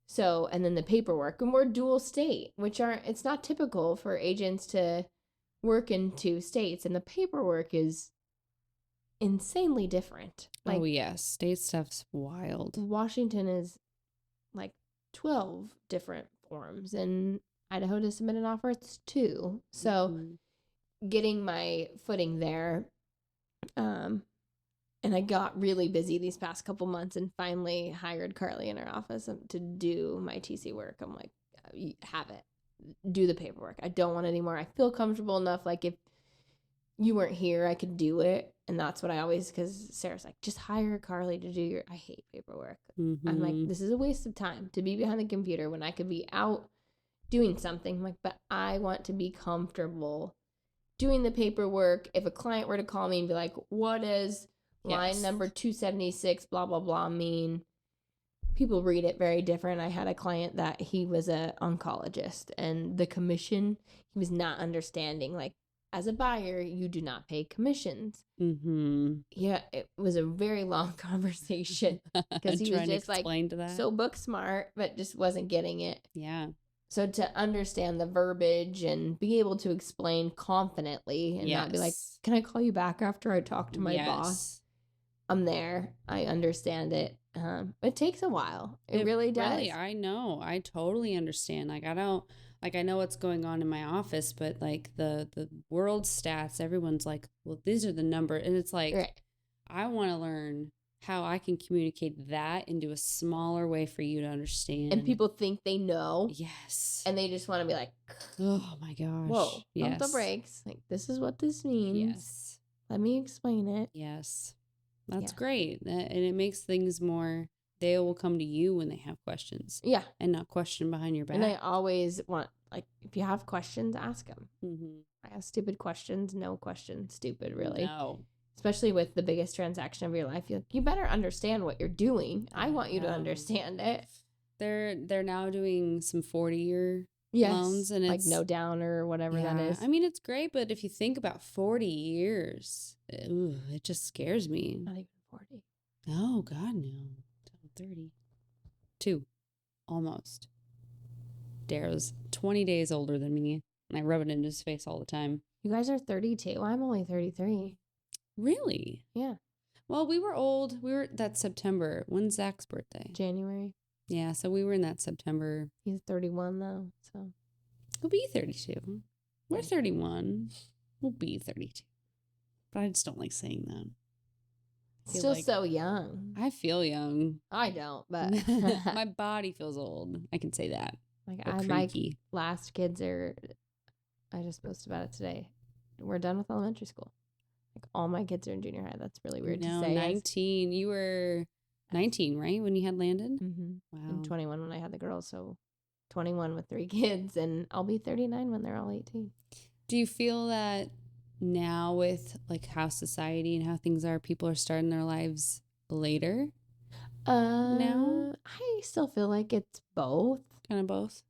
So, and then the paperwork, and we're dual state, it's not typical for agents to work in 2 states, and the paperwork is insanely different. Like,
oh yes, state stuff's wild.
Washington is like 12 different forms, and Idaho to submit an offer, it's 2. So getting my footing there, and I got really busy these past couple months and finally hired Carly in her office to do my TC work. I'm like, have it. Do the paperwork. I don't want it anymore. I feel comfortable enough. Like, if you weren't here, I could do it. And that's what I always, because Sarah's like, just hire Carly to do I hate paperwork. I'm like, this is a waste of time to be behind the computer when I could be out doing something. I'm like, but I want to be comfortable doing the paperwork. If a client were to call me and be like, what does line number 276, blah, blah, blah mean? People read it very different. I had a client that he was an oncologist, and the commission, he was not understanding. Like, as a buyer, you do not pay commissions. Yeah, it was a very long conversation because he was just like so book smart, but just wasn't getting it.
Yeah.
So to understand the verbiage and be able to explain confidently and not be like, can I call you back after I talk to my boss? I'm there. I understand it. It takes a while. It really does.
Really, I know. I totally understand. Like, I don't, like, I know what's going on in my office, but like the world stats, everyone's like, well, these are the numbers. And it's like, right. I want to learn how I can communicate that into a smaller way for you to understand.
And people think they know.
Yes.
And they just want to be like,
oh my gosh.
Whoa, pump the brakes. Like, this is what this means.
Yes.
Let me explain it.
Yes. That's great. And it makes things more, they will come to you when they have questions.
Yeah.
And not question behind your back.
And I always want, like, if you have questions, ask them.
Mm-hmm.
I ask stupid questions. No questions stupid, really.
No.
Especially with the biggest transaction of your life. You better understand what you're doing. I want you to understand it.
They're now doing some 40-year loans. And
it's like no down or whatever that is.
I mean, it's great, but if you think about 40 years, it just scares me.
Not even 40.
Oh, God, no. 32. Almost. Darrow's 20 days older than me, and I rub it in his face all the time.
You guys are 32. I'm only 33.
Really?
Yeah.
Well, we were old. That's September. When's Zach's birthday?
January.
Yeah, so we were in that September.
He's 31, though, so.
We'll be 32. We're 31. We'll be 32. But I just don't like saying that.
Still like, so young.
I feel young.
I don't, but.
My body feels old. I can say that.
Like, my last kids are, I just posted about it today. We're done with elementary school. Like, all my kids are in junior high. That's really weird to say.
19. You were 19, right? When you had Landon?
Mm-hmm. Wow. And 21 when I had the girls. So 21 with 3 kids. And I'll be 39 when they're all 18.
Do you feel that now with like how society and how things are, people are starting their lives later? Now?
I still feel like it's both.
Kind of both?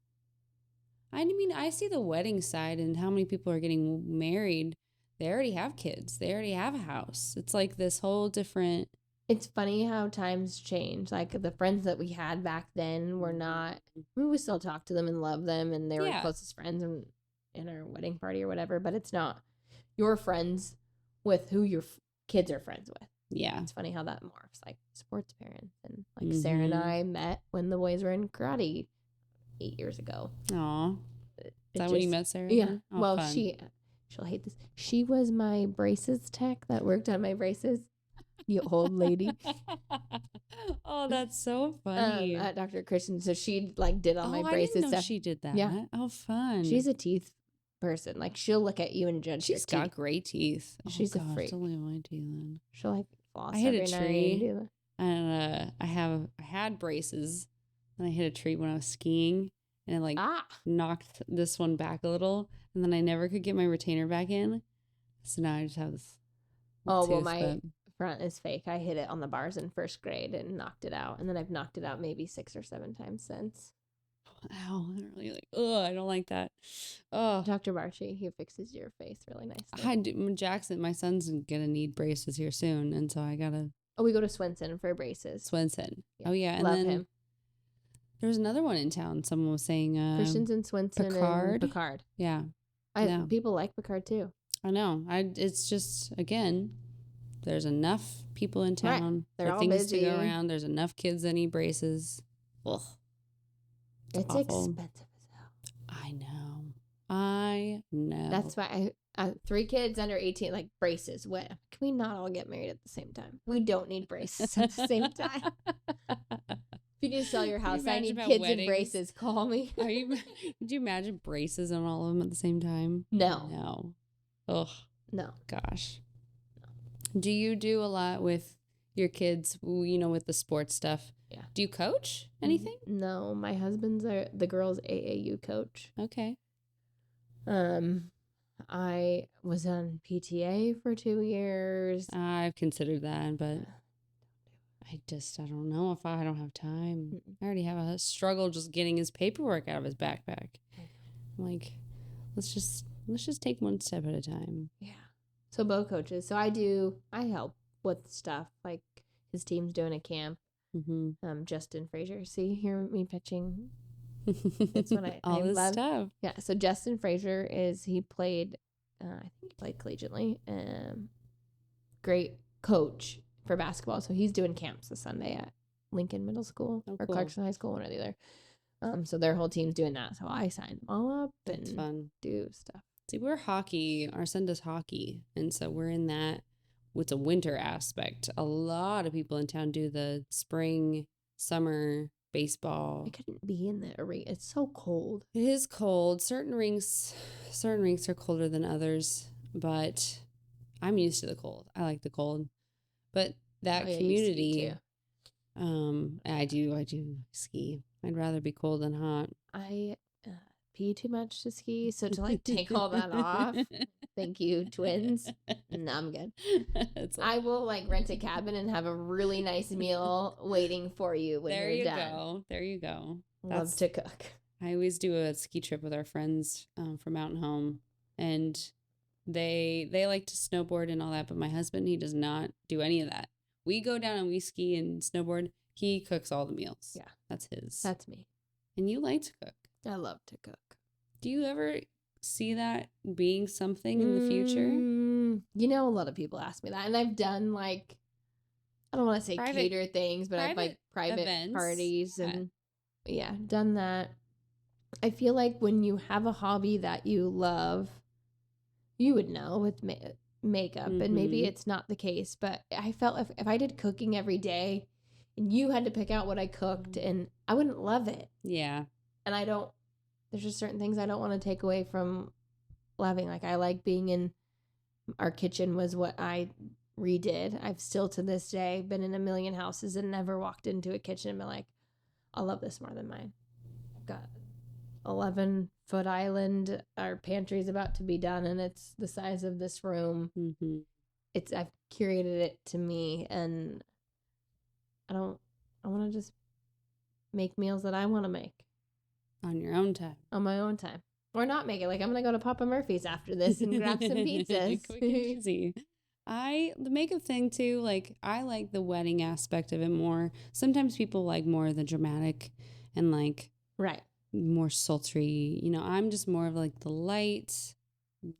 I mean, I see the wedding side and how many people are getting married. They already have kids. They already have a house. It's like this whole different...
It's funny how times change. Like, the friends that we had back then were not... We would still talk to them and love them, and they were closest friends in our wedding party or whatever, but it's not your friends with who your kids are friends with.
Yeah.
It's funny how that morphs. Like, sports parents. And, like, Sarah and I met when the boys were in karate 8 years ago.
Aw. Is that when you met Sarah?
Yeah. Oh, well, fun. She'll hate this. She was my braces tech that worked on my braces. You old lady.
Oh, that's so funny.
At Dr. Christian. So she like did all my braces
I didn't know
stuff.
She did that.
Yeah.
Oh, fun.
She's a teeth person. Like, she'll look at you and judge your teeth.
She's got great teeth.
She's a freak.
It's only my teeth then.
She'll like floss.
I hit a tree. And I had braces, and I hit a tree when I was skiing, and it like knocked this one back a little, and then I never could get my retainer back in. So now I just have this.
My front is fake. I hit it on the bars in first grade and knocked it out, and then I've knocked it out maybe 6 or 7 times since.
Ow, I'm really like, I don't like that. Oh,
Dr. Barshi, he fixes your face really nicely.
I do. Jackson, my son's gonna need braces here soon, and so I gotta.
Oh, we go to Swenson for braces.
Swenson. Yeah. Oh yeah, and
love him.
There's another one in town. Someone was saying
Christian's in Swenson and Picard.
Yeah,
people like Picard too.
I know. It's just, again, there's enough people in town.
Right. They're all
things
busy.
To go around. There's enough kids that need braces. Ugh.
It's awful. Expensive as hell.
I know. That's
why 3 kids under 18, like, braces. What? Can we not all get married at the same time? We don't need braces at the same time. If you need to sell your house, I need kids in braces. Call me.
Could you imagine braces on all of them at the same time?
No.
Ugh.
No.
Gosh. Do you do a lot with your kids, with the sports stuff?
Yeah.
Do you coach anything?
No, my husband's the girls' AAU coach.
Okay.
I was on PTA for 2 years.
I've considered that, but I don't know if I don't have time. I already have a struggle just getting his paperwork out of his backpack. I'm like, let's just take one step at a time.
Yeah. So both coaches. So I help with stuff like his team's doing a camp.
Mm-hmm.
Justin Frazier. See, hear me pitching It's what I love.
Stuff.
Yeah. So Justin Frazier he played, I think he played collegiately. Great coach for basketball. So he's doing camps this Sunday at Lincoln Middle School or
cool.
Clarkson High School, one or the other. So their whole team's doing that. So I signed them all up and
fun.
do stuff.
See, we're hockey. Our son does hockey. And so we're in that with a winter aspect. A lot of people in town do the spring, summer baseball.
I couldn't be in the arena. It's so cold.
It is cold. Certain rinks are colder than others, but I'm used to the cold. I like the cold. But that community, I do ski. I'd rather be cold than hot.
I pee too much to ski, so to like take all that off. Thank you, twins. No, I'm good. I will like rent a cabin and have a really nice meal waiting for you when you're done.
There you go.
Love to cook.
I always do a ski trip with our friends from Mountain Home, and they like to snowboard and all that, but my husband, he does not do any of that. We go down and we ski and snowboard. He cooks all the meals. Yeah. That's his.
That's me.
And you like to cook. I
love to cook.
Do you ever see that being something in the future?
You know, a lot of people ask me that. And I've done like, I don't want to say cater things, but I've like private events. Parties and done that. I feel like when you have a hobby that you love, you would know with makeup, and maybe it's not the case, but I felt if I did cooking every day and you had to pick out what I cooked, and I wouldn't love it. Yeah. And there's just certain things I don't want to take away from loving. Like I like being in our kitchen was what I redid. I've still to this day been in a million houses and never walked into a kitchen and been like, I love this more than mine. I've got 11-foot island. Our pantry's about to be done, and it's the size of this room. Mm-hmm. I've curated it to me, and I want to just make meals that I want to make
on your own time,
on my own time, or not make it. Like I'm gonna go to Papa Murphy's after this and grab some pizzas.
Quick and easy. The makeup thing too. Like I like the wedding aspect of it more. Sometimes people like more of the dramatic and like more sultry. You know, I'm just more of like the light.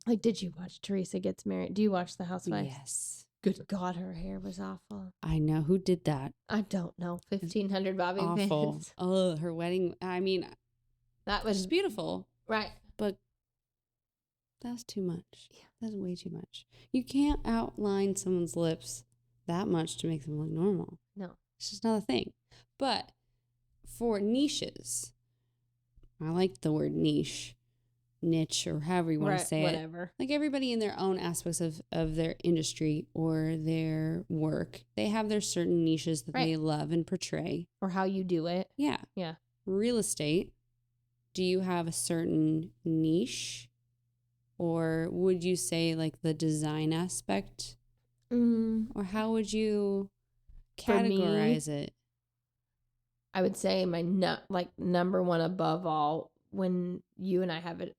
Like, did you watch Teresa Gets Married? Do you watch The Housewives? Yes. Good God, her hair was awful.
I know. Who did that?
I don't know. 1,500 bobbing pins.
Oh, her wedding. I mean,
that was
beautiful.
Right.
But that was too much. Yeah. That's way too much. You can't outline someone's lips that much to make them look normal. No. It's just not a thing. But for niches, I like the word niche, or however you want to say it. Like everybody in their own aspects of their industry or their work, they have their certain niches that they love and portray.
Or how you do it.
Yeah. Yeah. Real estate, do you have a certain niche? Or would you say like the design aspect? Or how would you categorize it?
I would say my number one above all when you and I have it,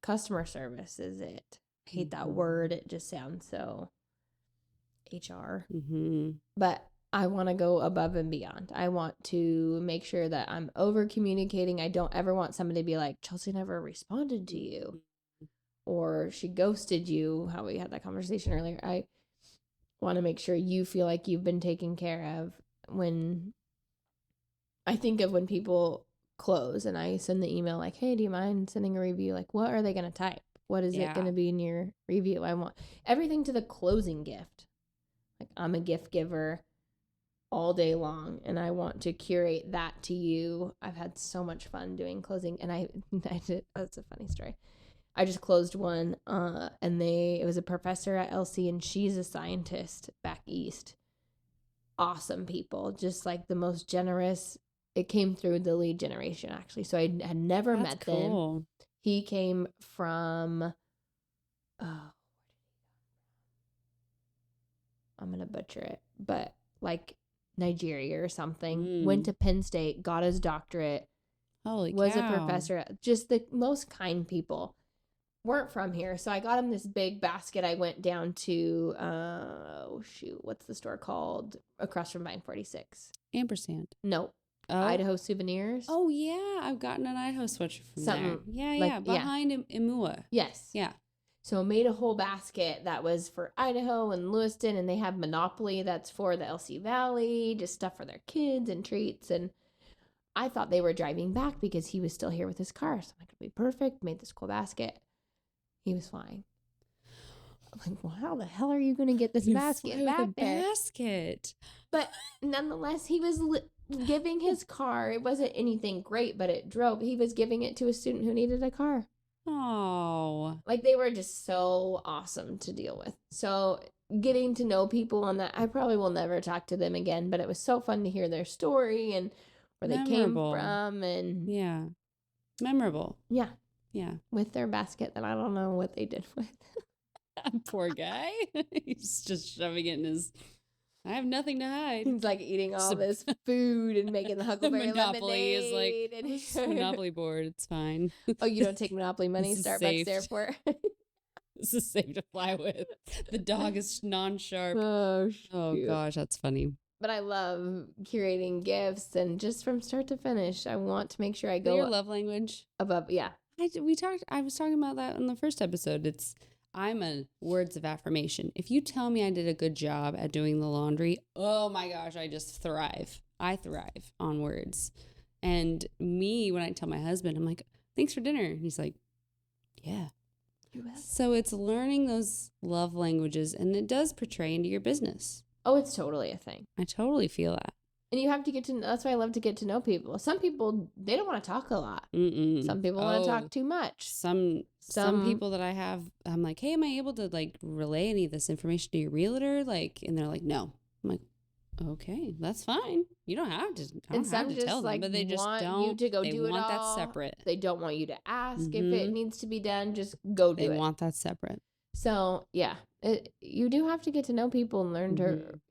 customer service is it. I hate that word. It just sounds so HR. Mm-hmm. But I want to go above and beyond. I want to make sure that I'm over communicating. I don't ever want somebody to be like, Chelsea never responded to you. Or she ghosted you, how we had that conversation earlier. I want to make sure you feel like you've been taken care of. When I think of when people close and I send the email like, hey, do you mind sending a review? Like, what are they going to type? What is it going to be in your review? I want everything to the closing gift. Like, I'm a gift giver all day long, and I want to curate that to you. I've had so much fun doing closing, and I did, that's a funny story. I just closed one, and it was a professor at LC, and she's a scientist back east. Awesome people, just like the most generous. It came through the lead generation, actually. So I had never met them. He came from, I'm going to butcher it, but like Nigeria or something. Went to Penn State, got his doctorate. Holy cow. Was a professor. Just the most kind people. Weren't from here. So I got him this big basket. I went down to, what's the store called? Across from Vine 46.
Ampersand.
Nope. Idaho souvenirs.
Oh yeah, I've gotten an Idaho sweatshirt from there. Yeah, behind Imua.
Yes.
Yeah.
So I made a whole basket that was for Idaho and Lewiston, and they have Monopoly that's for the LC Valley, just stuff for their kids and treats. And I thought they were driving back because he was still here with his car. So I'm like, it'll be perfect. Made this cool basket. He was flying. I'm like, well, how the hell are you going to get this basket back there?
Basket.
But nonetheless, he was giving his car. It wasn't anything great, but it drove. He was giving it to a student who needed a car.
Oh.
Like, they were just so awesome to deal with. So getting to know people on that, I probably will never talk to them again, but it was so fun to hear their story and where they came from. And
yeah. Memorable.
Yeah.
Yeah.
With their basket that I don't know what they did with.
Poor guy. He's just shoving it in his... I have nothing to hide.
He's like eating all this food and making the Huckleberry
Monopoly
lemonade.
Is like, Monopoly board. It's fine.
Oh, you don't take Monopoly money? Starbucks Airport.
This is safe to fly with. The dog is non-sharp.
Oh
gosh, that's funny.
But I love curating gifts, and just from start to finish, I want to make sure I go.
Your love language
above, yeah.
I was talking about that in the first episode. I'm a words of affirmation. If you tell me I did a good job at doing the laundry, oh my gosh, I just thrive. I thrive on words. And when I tell my husband, I'm like, thanks for dinner. And he's like, yeah. So it's learning those love languages, and it does portray into your business.
Oh, it's totally a thing.
I totally feel that.
And you have to get to know, that's why I love to get to know people. Some people, they don't want to talk a lot. Some people want to talk too much.
Some people that I have, I'm like, hey, am I able to like relay any of this information to your realtor? Like, and they're like, no. I'm like, okay, that's fine. You don't have to. I don't have to tell them, but they just don't.
You to go do it all. They want
that separate.
They don't want you to ask if it needs to be done. Just go do it.
They want that separate.
So yeah, you do have to get to know people and learn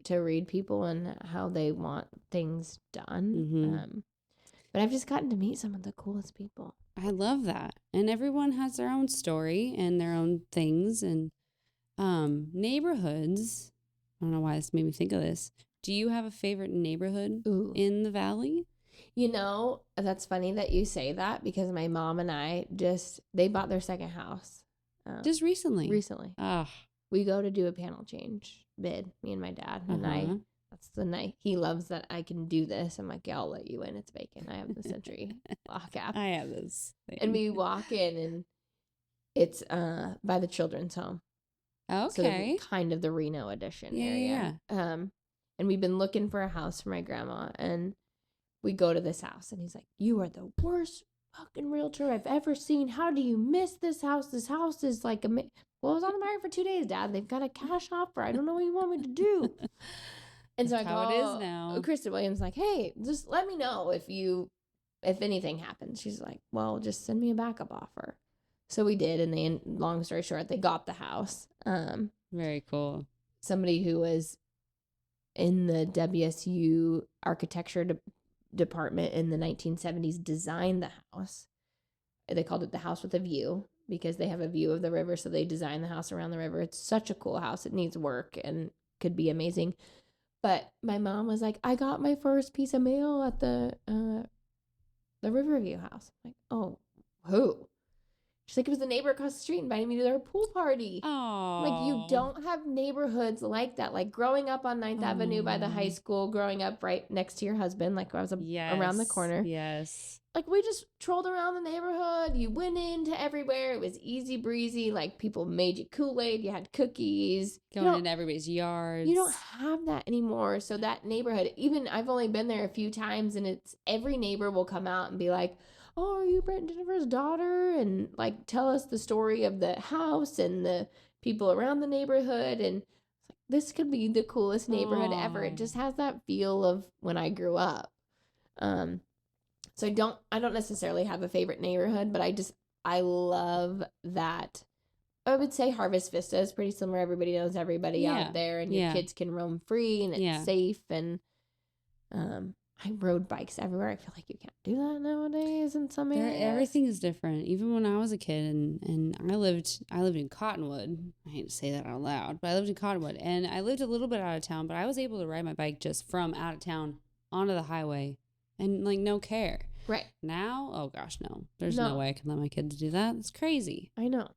to read people and how they want things done. But I've just gotten to meet some of the coolest people.
I love that. And everyone has their own story and their own things and neighborhoods. I don't know why this made me think of this. Do you have a favorite neighborhood in the Valley?
You know, that's funny that you say that because my mom and I they bought their second house.
Just recently.
We go to do a panel change bid, me and my dad. And that's the night. He loves that I can do this. I'm like, yeah, I'll let you in. It's vacant. I have the Century lock app.
I have this thing.
And we walk in and it's by the children's home.
Okay.
So kind of the Reno edition area.
Yeah.
And we've been looking for a house for my grandma. And we go to this house and he's like, you are the worst fucking realtor I've ever seen. How do you miss this house? This house is like well, I was on the market for 2 days, Dad. They've got a cash offer. I don't know what you want me to do. And so I go,
it is now.
Kristen Williams like, hey, just let me know if anything happens. She's like, well, just send me a backup offer. So we did, and long story short, they got the house.
Very cool.
Somebody who was in the WSU architecture department in the 1970s designed the house. They called it the house with a view because they have a view of the river, so they designed the house around the river. It's such a cool house. It needs work and could be amazing. But my mom was like, I got my first piece of mail at the Riverview house. I'm like, oh, who? She's like, it was the neighbor across the street inviting me to their pool party.
Oh,
like, you don't have neighborhoods like that. Like, growing up on 9th Avenue by the high school, growing up right next to your husband, like I was around the corner.
Yes.
Like, we just trolled around the neighborhood. You went into everywhere. It was easy breezy. Like, people made you Kool-Aid. You had cookies.
Going into everybody's yards.
You don't have that anymore. So that neighborhood, even I've only been there a few times, and it's every neighbor will come out and be like, oh, are you Brent and Jennifer's daughter? And like tell us the story of the house and the people around the neighborhood. And it's like, this could be the coolest neighborhood ever. It just has that feel of when I grew up. So I don't necessarily have a favorite neighborhood, but I love that. I would say Harvest Vista is pretty similar. Everybody knows everybody out there, and your kids can roam free, and it's safe. And I rode bikes everywhere. I feel like you can't do that nowadays in some areas.
Everything is different. Even when I was a kid, and I lived in Cottonwood. I hate to say that out loud, but I lived in Cottonwood, and I lived a little bit out of town. But I was able to ride my bike just from out of town onto the highway, and like no care.
Right.
Now, oh gosh, no. There's no way I can let my kids do that. It's crazy.
I know.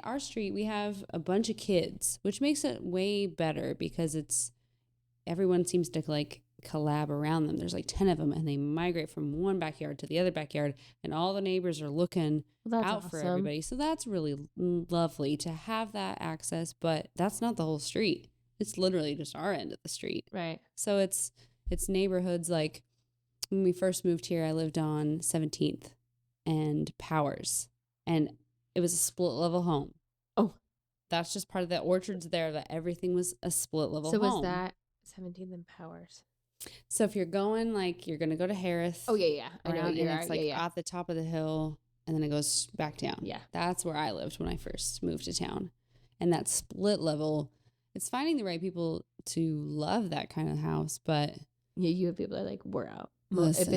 Our street, we have a bunch of kids, which makes it way better because everyone seems to like collab around them. There's like 10 of them and they migrate from one backyard to the other backyard and all the neighbors are looking out for everybody. So that's really lovely to have that access, but that's not the whole street. It's literally just our end of the street.
Right.
So it's neighborhoods like when we first moved here, I lived on 17th and Powers, and it was a split level home.
Oh,
that's just part of the orchards there, that everything was a split level home.
So was that 17th and Powers?
So if you're going, like, you're going to go to Harris.
Oh, yeah. I know.
And it's like at the top of the hill and then it goes back down.
Yeah.
That's where I lived when I first moved to town. And that split level, it's finding the right people to love that kind of house. But
yeah, you have people that are like, we're out.
Listen.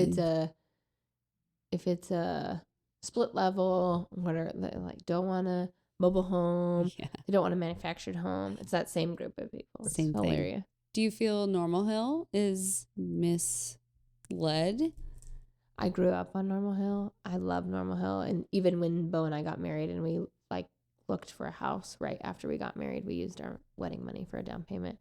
If it's a split level, like don't want a mobile home.
Yeah.
They don't want a manufactured home. It's that same group of people. It's
same
hilarious.
Thing. Do you feel Normal Hill is misled?
I grew up on Normal Hill. I love Normal Hill. And even when Bo and I got married and we like looked for a house right after we got married, we used our wedding money for a down payment.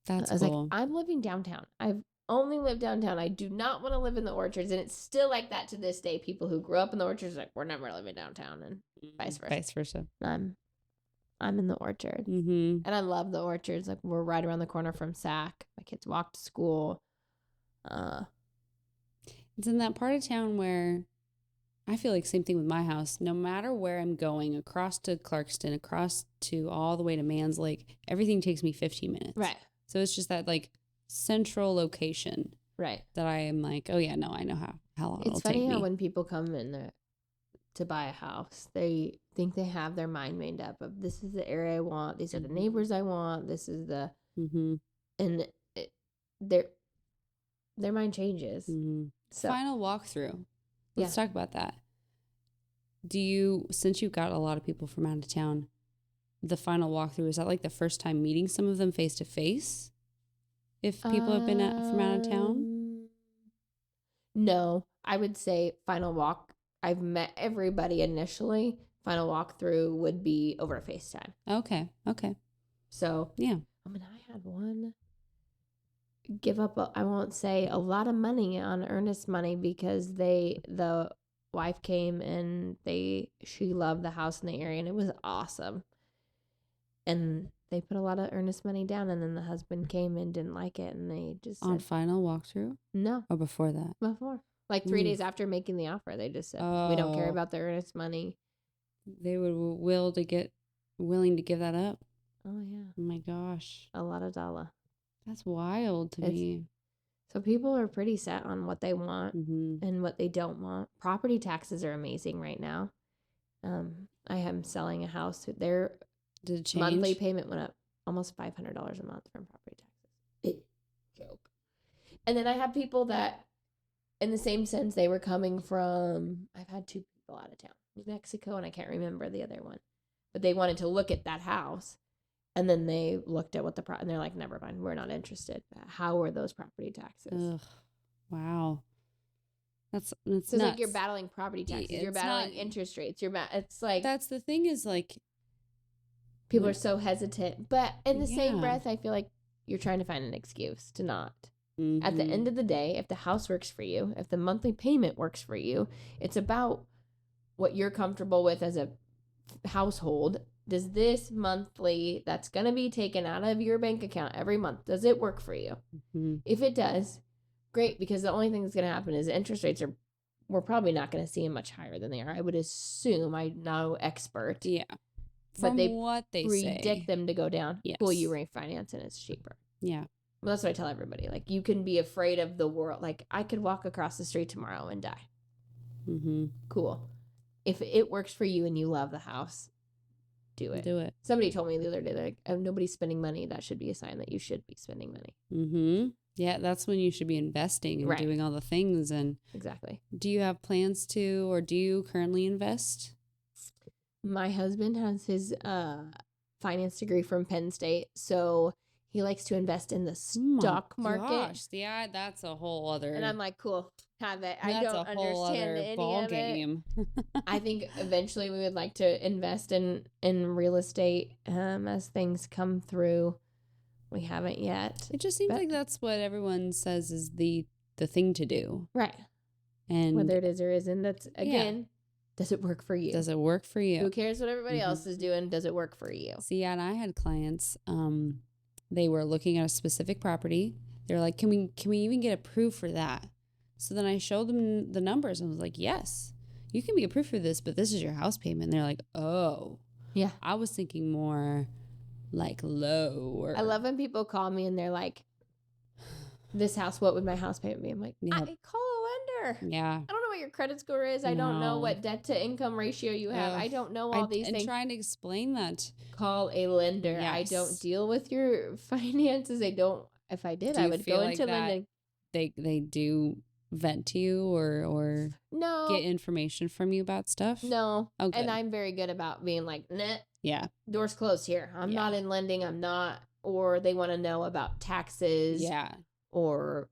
That's
I was
cool.
like, I'm living downtown. I've only lived downtown. I do not want to live in the orchards. And it's still like that to this day. People who grew up in the orchards are like, we're never living downtown, and vice versa. I'm in the orchard.
Mm-hmm.
And I love the orchards. Like, we're right around the corner from SAC. My kids walk to school.
It's in that part of town where I feel like same thing with my house. No matter where I'm going, across to Clarkston, across to all the way to Mans Lake, everything takes me 15 minutes.
Right.
So it's just that like central location.
Right.
That I am like, oh yeah, no, I know how long it'll take me.
It's funny how when people come in to buy a house, they think they have their mind made up of, this is the area I want, these are the neighbors I want, this is the and their mind changes. So
final walkthrough. Let's talk about that. Since you got a lot of people from out of town, the final walkthrough, is that like the first time meeting some of them face to face? If people have been from out of town?
No, I would say final walk. I've met everybody initially. Final walkthrough would be over FaceTime.
Okay.
So
yeah.
I mean, I had one give up, I won't say a lot of money on earnest money because the wife came and she loved the house in the area and it was awesome. And they put a lot of earnest money down, and then the husband came and didn't like it, and they just
on final walkthrough?
No.
Or before that?
Before. Like 3 days after making the offer, they just said, we don't care about the earnest money.
They would willing to give that up?
Oh, yeah.
Oh, my gosh.
A lot of dollar.
That's wild to me.
So people are pretty set on what they want and what they don't want. Property taxes are amazing right now. I am selling a house. Their monthly payment went up almost $500 a month from property taxes. Joke. And then I have people that, in the same sense, they were coming from, I've had 2 people out of town, New Mexico, and I can't remember the other one. But they wanted to look at that house. And then they looked at what and they're like, never mind, we're not interested. How are those property taxes?
Ugh, wow. That's
so it's like you're battling property taxes. You're battling interest rates. It's like.
That's the thing is like.
People are so hesitant. But in the same breath, I feel like you're trying to find an excuse to not. At the end of the day, if the house works for you, if the monthly payment works for you, it's about what you're comfortable with as a household. Does this monthly that's going to be taken out of your bank account every month, does it work for you? If it does, great, because the only thing that's going to happen is interest rates we're probably not going to see them much higher than they are. I would assume. I'm no expert.
Yeah.
But they predict them to go down.
Yes.
Well, you refinance and it's cheaper.
Yeah.
Well, that's what I tell everybody. Like, you can be afraid of the world. Like, I could walk across the street tomorrow and die. Cool. If it works for you and you love the house, do it. Somebody told me the other day, like, if nobody's spending money, that should be a sign that you should be spending money.
Yeah, that's when you should be investing and doing all the things. And
exactly.
Do you have plans to, or do you currently invest? My
husband has his finance degree from Penn State, so He likes to invest in the stock market.
Gosh, yeah, that's a whole other.
And I'm like, cool, have it.
That's
I don't
a whole
understand
other
any
ball
of
game.
it. I think eventually we would like to invest in real estate as things come through. We haven't yet.
It just seems like that's what everyone says is the thing to do.
Right.
And
whether it is or isn't, that's again, does it work for you?
Does it work for you?
Who cares what everybody else is doing? Does it work for you?
See, and I had clients, they were looking at a specific property. They're like, can we even get approved for that? So then I showed them the numbers and was like, yes, you can be approved for this, but this is your house payment. And they're like, oh. Yeah. I was thinking more like low.
I love when people call me and they're like, this house, what would my house payment be? I'm like, I call a lender. Yeah. I don't know what your credit score is. I don't know what debt to income ratio you have. I don't know all these things.
And trying to explain that.
Call a lender. Yes. I don't deal with your finances. If I did, I would go into lending.
They do vent to you or
no,
get information from you about stuff?
No. Okay. And I'm very good about being like, nah.
Yeah.
Door's closed here. I'm not in lending. I'm not. Or they want to know about taxes.
Yeah.
Or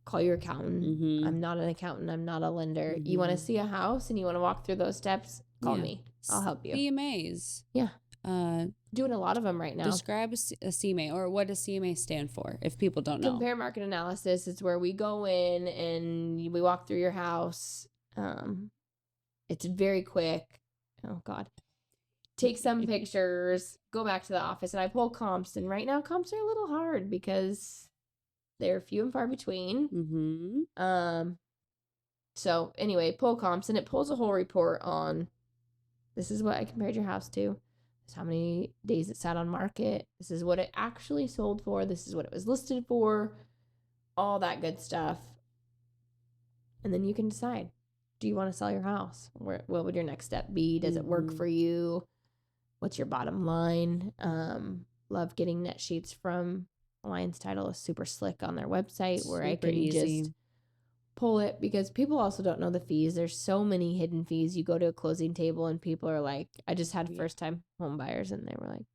call your accountant. Mm-hmm. I'm not an accountant. I'm not a lender. Mm-hmm. You want to see a house and you want to walk through those steps? Call me. I'll help you.
CMAs.
Yeah. Doing a lot of them right now.
Describe a CMA, or what does CMA stand for if people don't know?
Compare market analysis. It's where we go in and we walk through your house. It's very quick. Oh, God. Take some pictures, go back to the office, and I pull comps. And right now, comps are a little hard because they're few and far between. Mm-hmm. So anyway, pull comps, and it pulls a whole report on this is what I compared your house to. This is how many days it sat on market. This is what it actually sold for. This is what it was listed for. All that good stuff. And then you can decide, do you want to sell your house? What would your next step be? Does it work for you? What's your bottom line? Love getting net sheets from Alliance Title. Is super slick on their website where I can just pull it, because people also don't know the fees. There's so many hidden fees. You go to a closing table and people are like, I just had first time home buyers and they were like,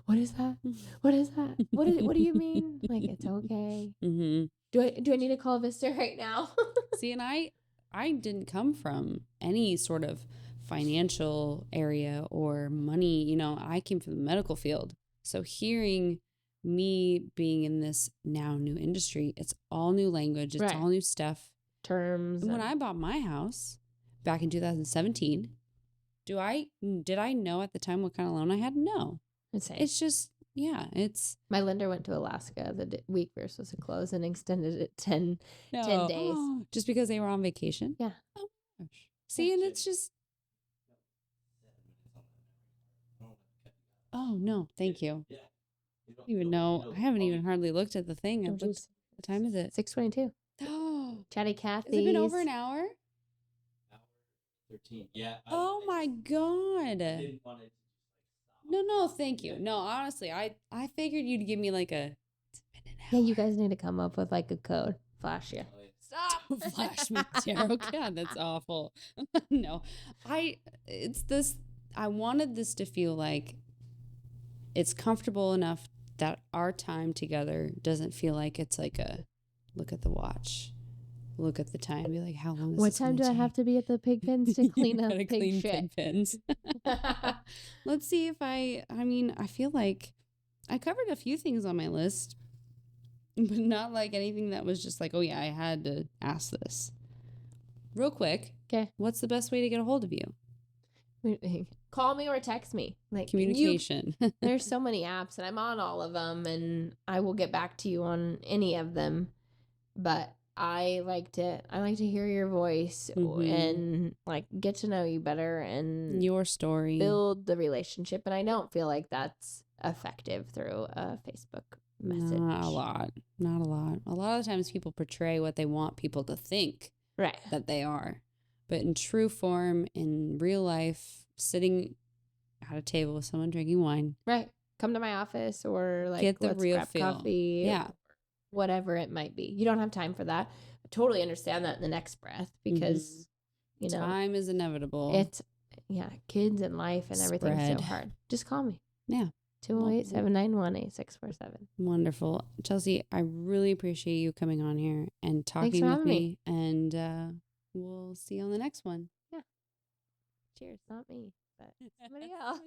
what is that? What is that? What do you mean? Like, it's okay. Mm-hmm. Do I need to call Vista right now?
See, and I didn't come from any sort of financial area or money. I came from the medical field. So hearing me being in this now new industry, it's all new language. It's all new stuff.
Terms.
And when I bought my house back in 2017, did I know at the time what kind of loan I had? No. It's just, it's.
My lender went to Alaska the week we were supposed to close and extended it 10 days.
Oh, just because they were on vacation?
Yeah.
Oh, gosh. See, and it's just. Oh, no, thank you. Yeah. I don't even know. I haven't even hardly looked at the thing. What time is it?
6:22. Oh. Chatty Cathy.
Has it been over an hour?
Hour 13. Yeah.
Oh my God. I didn't want it to No, thank you. No, honestly, I figured you'd give me like a.
Yeah, you guys need to come up with like a code. Flash you.
Stop. Flash me, Daryl. God, that's awful. No, I wanted this to feel like it's comfortable enough that our time together doesn't feel like it's like a look at the watch, look at the time, be like, how long is
what time do I have to be at the pig pens to clean up pig shit?
Pig pens. Let's see if I feel like I covered a few things on my list, but not like anything that was just like, oh yeah, I had to ask this. Real quick.
Okay.
What's the best way to get a hold of you?
Call me or text me. Like
communication.
There's so many apps and I'm on all of them and I will get back to you on any of them. But I like to hear your voice and like get to know you better and
your story.
Build the relationship. And I don't feel like that's effective through a Facebook message.
Not a lot. A lot of times people portray what they want people to think that they are. But in true form, in real life, sitting at a table with someone drinking wine.
Right. Come to my office or like
get the real feel.
Coffee. Yeah. Whatever it might be. You don't have time for that. I totally understand that in the next breath because,
time is inevitable.
It's, kids and life and everything's so hard. Just call me.
Yeah.
208-791-8647.
Wonderful. Chelsea, I really appreciate you coming on here and talking with me. And we'll see you on the next one.
Yeah. Cheers. Not me, but somebody else.